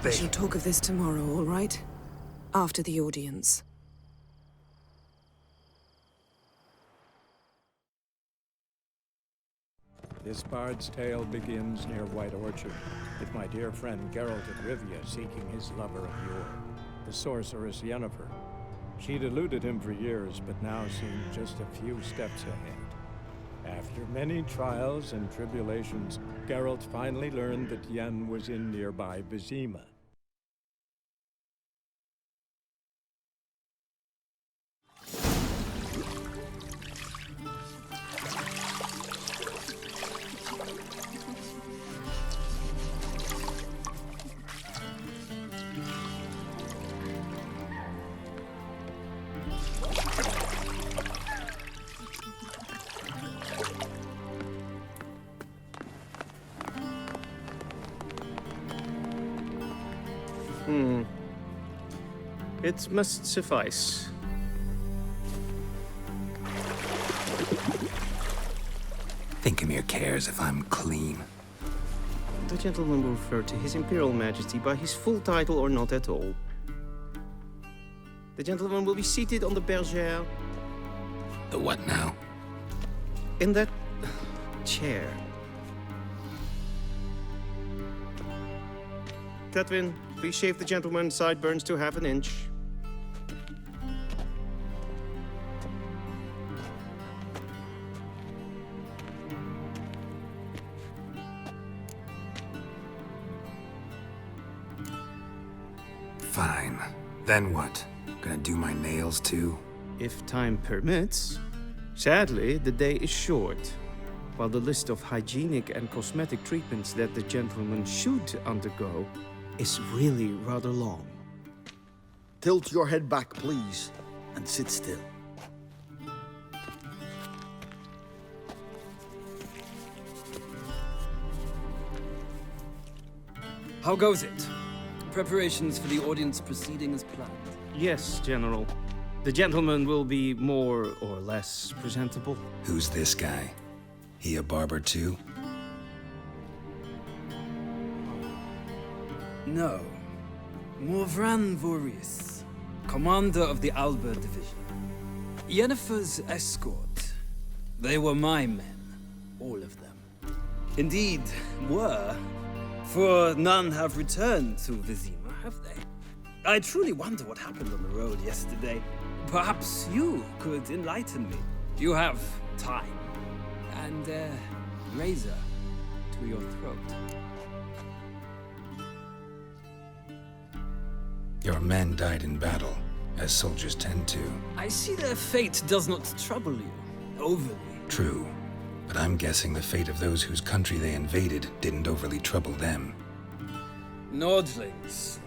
We shall talk of this tomorrow, all right? After the audience. This bard's tale begins near White Orchard, with my dear friend Geralt of Rivia seeking his lover of yore, the sorceress Yennefer. She'd eluded him for years, but now seemed just a few steps ahead. After many trials and tribulations, Geralt finally learned that Yen was in nearby Vizima. It must suffice. Thinkemere cares if I'm clean. The gentleman will refer to His Imperial Majesty by his full title or not at all. The gentleman will be seated on the bergère. The what now? In that chair. Cletwin, please shave the gentleman's sideburns to half an inch. Fine. Then what? Gonna do my nails too? If time permits. Sadly, the day is short, while the list of hygienic and cosmetic treatments that the gentleman should undergo is really rather long. Tilt your head back, please, and sit still. How goes it? Preparations for the audience proceeding as planned? Yes, General. The gentleman will be more or less presentable. Who's this guy? He a barber too? No. Morvran Vorius, commander of the Alba Division. Yennefer's escort. They were my men, all of them. Indeed, were. For none have returned to Vizima, have they? I truly wonder what happened on the road yesterday. Perhaps you could enlighten me. You have time. And a razor to your throat. Your men died in battle, as soldiers tend to. I see their fate does not trouble you overly. True, but I'm guessing the fate of those whose country they invaded didn't overly trouble them. Nordlings.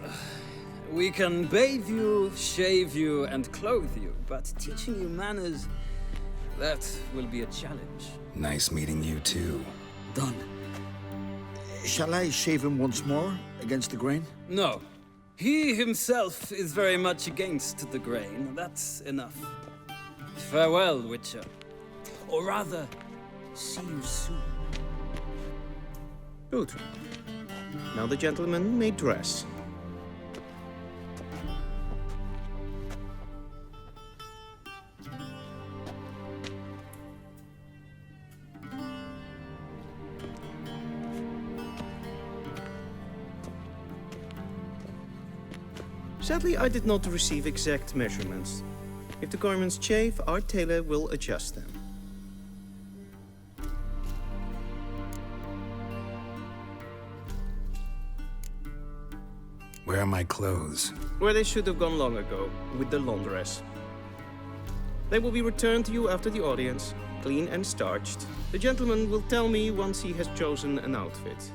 We can bathe you, shave you, and clothe you, but teaching you manners, that will be a challenge. Nice meeting you too. Done. Shall I shave him once more, against the grain? No. He himself is very much against the grain. That's enough. Farewell, Witcher. Or rather, see you soon. Good. Now the gentleman may dress. Sadly, I did not receive exact measurements. If the garments chafe, our tailor will adjust them. Where are my clothes? Where they should have gone long ago, with the laundress. They will be returned to you after the audience, clean and starched. The gentleman will tell me once he has chosen an outfit.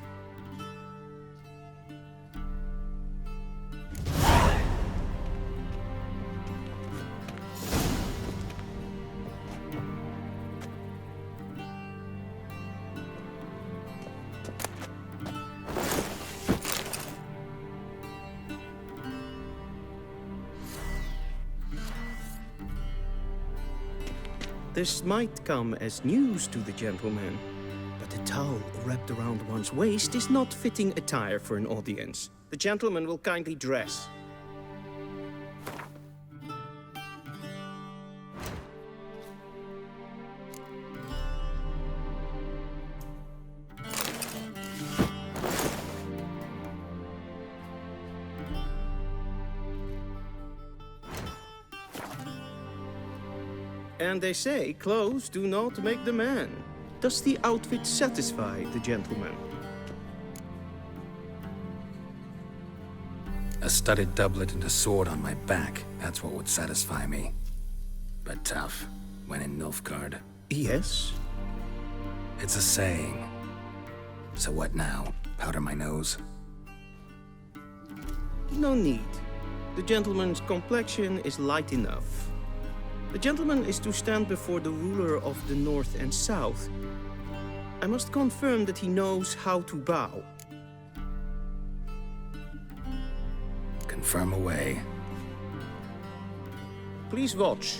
This might come as news to the gentleman, but a towel wrapped around one's waist is not fitting attire for an audience. The gentleman will kindly dress. And they say clothes do not make the man. Does the outfit satisfy the gentleman? A studded doublet and a sword on my back, that's what would satisfy me. But tough, when in Nilfgaard. Yes? It's a saying. So what now? Powder my nose? No need. The gentleman's complexion is light enough. The gentleman is to stand before the ruler of the North and South. I must confirm that he knows how to bow. Confirm away. Please watch.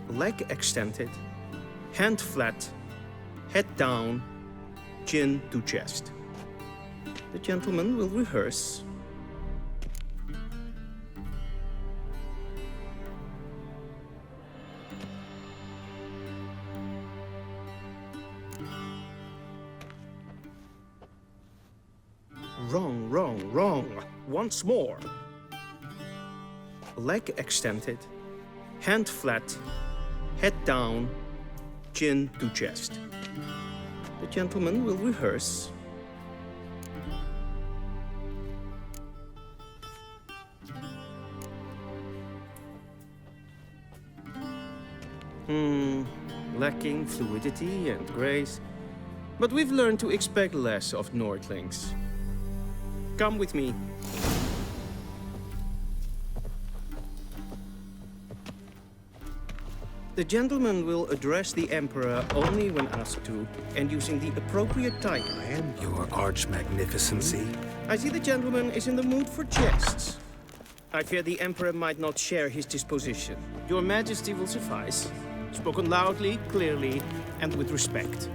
Leg extended, hand flat, head down, chin to chest. The gentleman will rehearse. Wrong, wrong, wrong. Once more. Leg extended, hand flat, head down, chin to chest. The gentleman will rehearse. Lacking fluidity and grace. But we've learned to expect less of Nordlings. Come with me. The gentleman will address the Emperor only when asked to, and using the appropriate title. I am your arch-magnificency. I see the gentleman is in the mood for jests. I fear the Emperor might not share his disposition. Your Majesty will suffice. Spoken loudly, clearly, and with respect.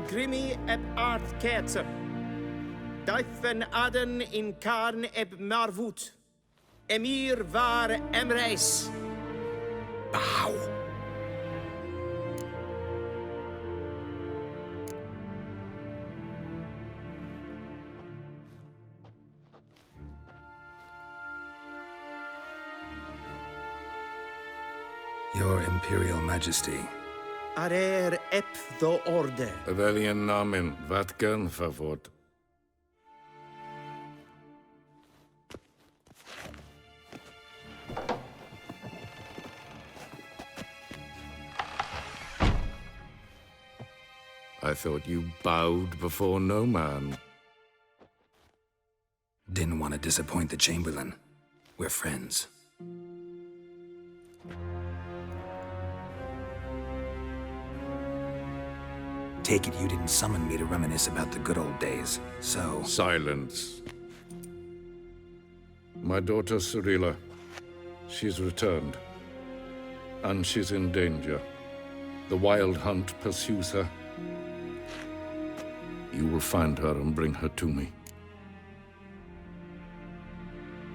Grimi eb art ketzer. Duifen aden in karn eb marvoet. Emir var emreis. Bow. Your Imperial Majesty. Arer ep do orde. Weljen namen, vatken favort. I thought you bowed before no man. Didn't want to disappoint the Chamberlain. We're friends. Take it you didn't summon me to reminisce about the good old days, so... Silence. My daughter Cyrilla, she's returned. And she's in danger. The Wild Hunt pursues her. You will find her and bring her to me.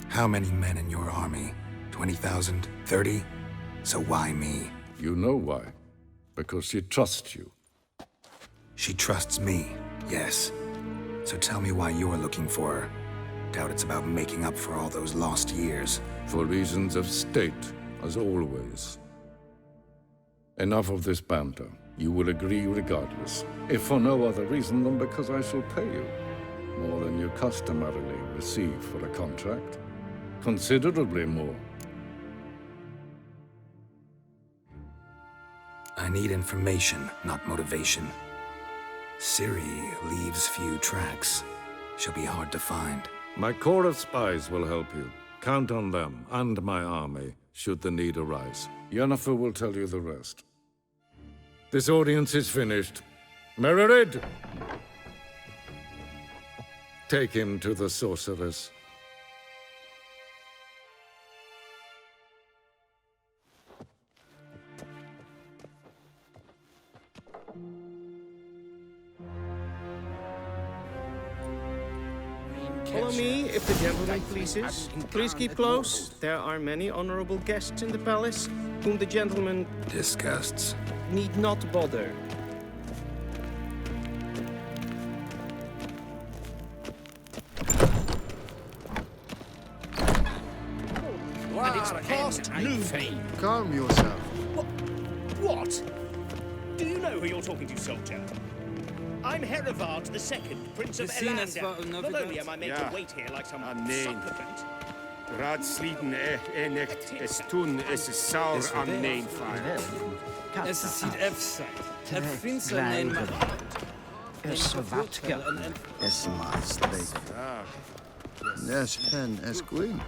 How many men in your army? 20,000? 30? So why me? You know why. Because she trusts you. She trusts me, yes. So tell me why you're looking for her. Doubt it's about making up for all those lost years. For reasons of state, as always. Enough of this banter. You will agree regardless. If for no other reason than because I shall pay you. More than you customarily receive for a contract. Considerably more. I need information, not motivation. Ciri leaves few tracks. She'll be hard to find. My corps of spies will help you. Count on them, and my army, should the need arise. Yennefer will tell you the rest. This audience is finished. Mererid! Take him to the sorceress. Follow me, if the gentleman pleases. Please keep close. There are many honorable guests in the palace, whom the gentleman disgusts. Need not bother. And it's past noon. Calm yourself. What? Do you know who you're talking to, soldier? I'm Herivard II, Prince of Elander. Not only am I made to wait here like some supplicant. Raadsleden echt es tun, es is saur an neen fire. Es is het F-side. Vindt neem maar. Es watka. Es maastreek. Nes hen es queen.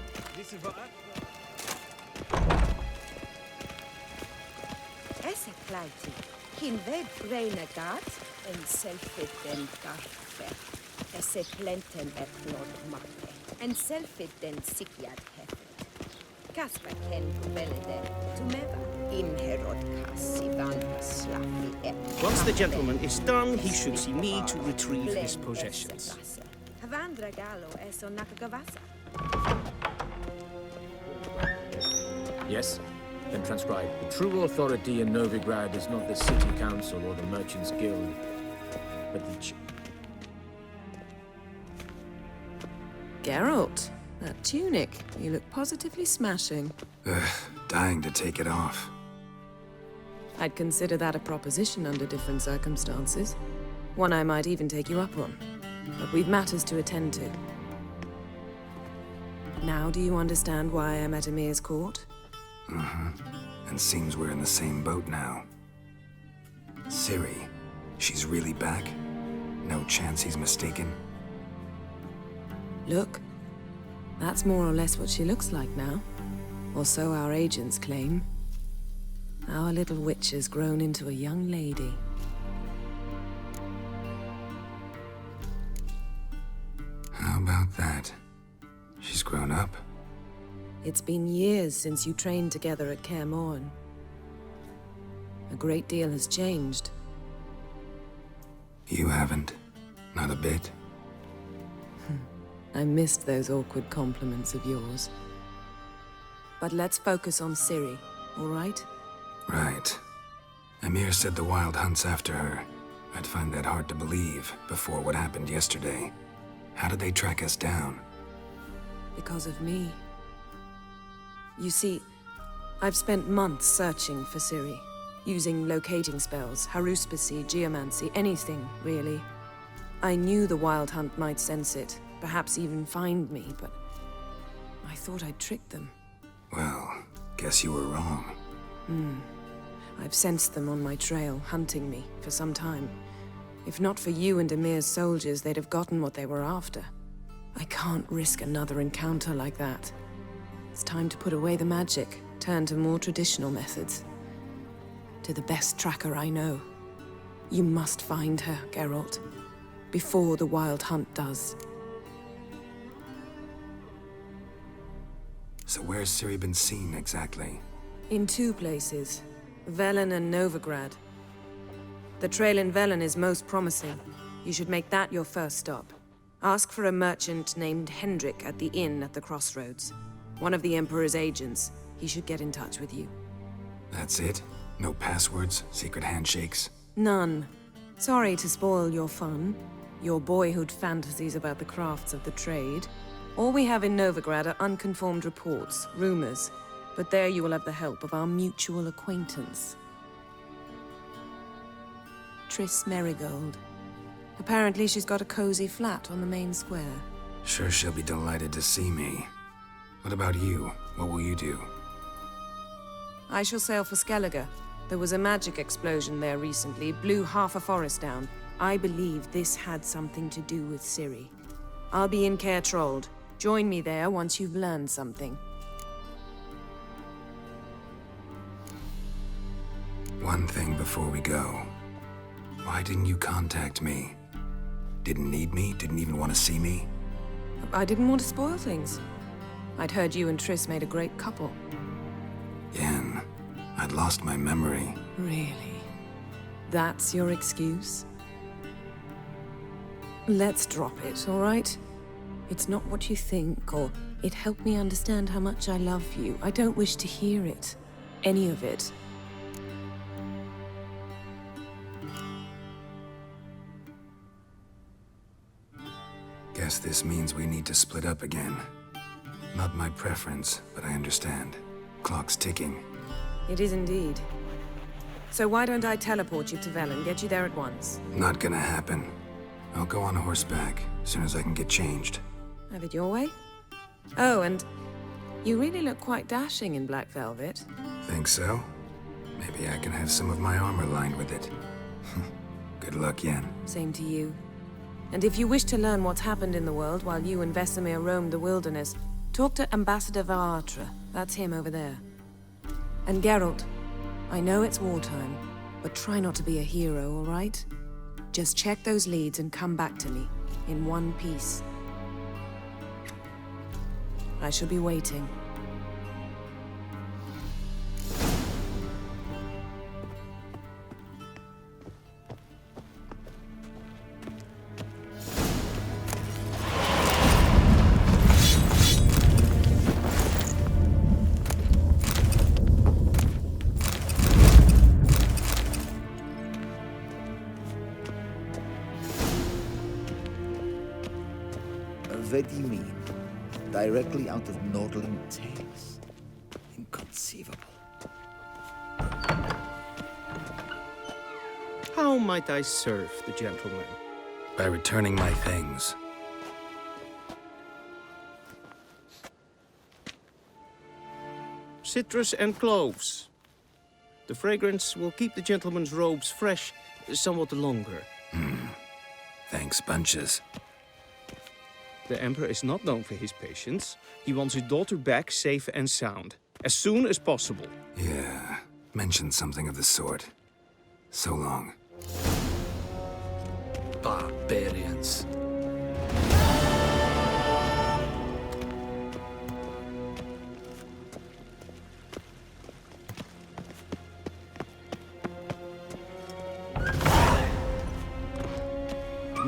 Esse pleiti. Hin ved brene gat en selfit den garfe. Esse plenten et lord mappe. En selfit den sikjad hefet. Kasper ken velede tumeva. Imherod kassi vanta slafi et. Once the gentleman is done, he should see me to retrieve his possessions. Havandra galo eso nakagavasa. Yes? Then transcribe. The true authority in Novigrad is not the city council or the merchants' guild, but the Geralt, that tunic. You look positively smashing. Dying to take it off. I'd consider that a proposition under different circumstances. One I might even take you up on. But we've matters to attend to. Now do you understand why I'm at Emir's court? And seems we're in the same boat now. Ciri, she's really back? No chance he's mistaken. Look, that's more or less what she looks like now. Or so our agents claim. Our little witch has grown into a young lady. How about that? She's grown up. It's been years since you trained together at Kaer Morhen. A great deal has changed. You haven't. Not a bit. I missed those awkward compliments of yours. But let's focus on Ciri, all right? Right. Amir said the Wild Hunt's after her. I'd find that hard to believe before what happened yesterday. How did they track us down? Because of me. You see, I've spent months searching for Ciri, using locating spells, haruspicy, geomancy, anything, really. I knew the Wild Hunt might sense it, perhaps even find me, but I thought I'd tricked them. Well, guess you were wrong. I've sensed them on my trail, hunting me, for some time. If not for you and Amir's soldiers, they'd have gotten what they were after. I can't risk another encounter like that. It's time to put away the magic, turn to more traditional methods. To the best tracker I know. You must find her, Geralt. Before the Wild Hunt does. So where's Ciri been seen, exactly? In two places. Velen and Novigrad. The trail in Velen is most promising. You should make that your first stop. Ask for a merchant named Hendrik at the inn at the crossroads. One of the Emperor's agents. He should get in touch with you. That's it? No passwords, secret handshakes? None. Sorry to spoil your fun. Your boyhood fantasies about the crafts of the trade. All we have in Novigrad are unconfirmed reports, rumors. But there you will have the help of our mutual acquaintance. Triss Merigold. Apparently she's got a cozy flat on the main square. Sure she'll be delighted to see me. What about you? What will you do? I shall sail for Skellige. There was a magic explosion there recently, blew half a forest down. I believe this had something to do with Ciri. I'll be in Caer Trold. Join me there once you've learned something. One thing before we go. Why didn't you contact me? Didn't need me? Didn't even want to see me? I didn't want to spoil things. I'd heard you and Triss made a great couple. Yen, I'd lost my memory. Really? That's your excuse? Let's drop it, all right? It's not what you think, or it helped me understand how much I love you. I don't wish to hear it. Any of it. Guess this means we need to split up again. Not my preference, but I understand. Clock's ticking. It is indeed. So why don't I teleport you to Velen, get you there at once? Not gonna happen. I'll go on horseback, as soon as I can get changed. Have it your way? Oh, and you really look quite dashing in black velvet. Think so? Maybe I can have some of my armor lined with it. Good luck, Yen. Same to you. And if you wish to learn what's happened in the world while you and Vesemir roamed the wilderness, talk to Ambassador Varatra. That's him over there. And Geralt, I know it's wartime, but try not to be a hero, all right? Just check those leads and come back to me, in one piece. I shall be waiting. What do you mean? Directly out of Nordland tales? Inconceivable. How might I serve the gentleman? By returning my things. Citrus and cloves. The fragrance will keep the gentleman's robes fresh somewhat longer. Thank drinks bunches. The Emperor is not known for his patience. He wants his daughter back safe and sound, as soon as possible. Yeah, mentioned something of the sort. So long. Barbarians.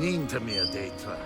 Ninta mia detra.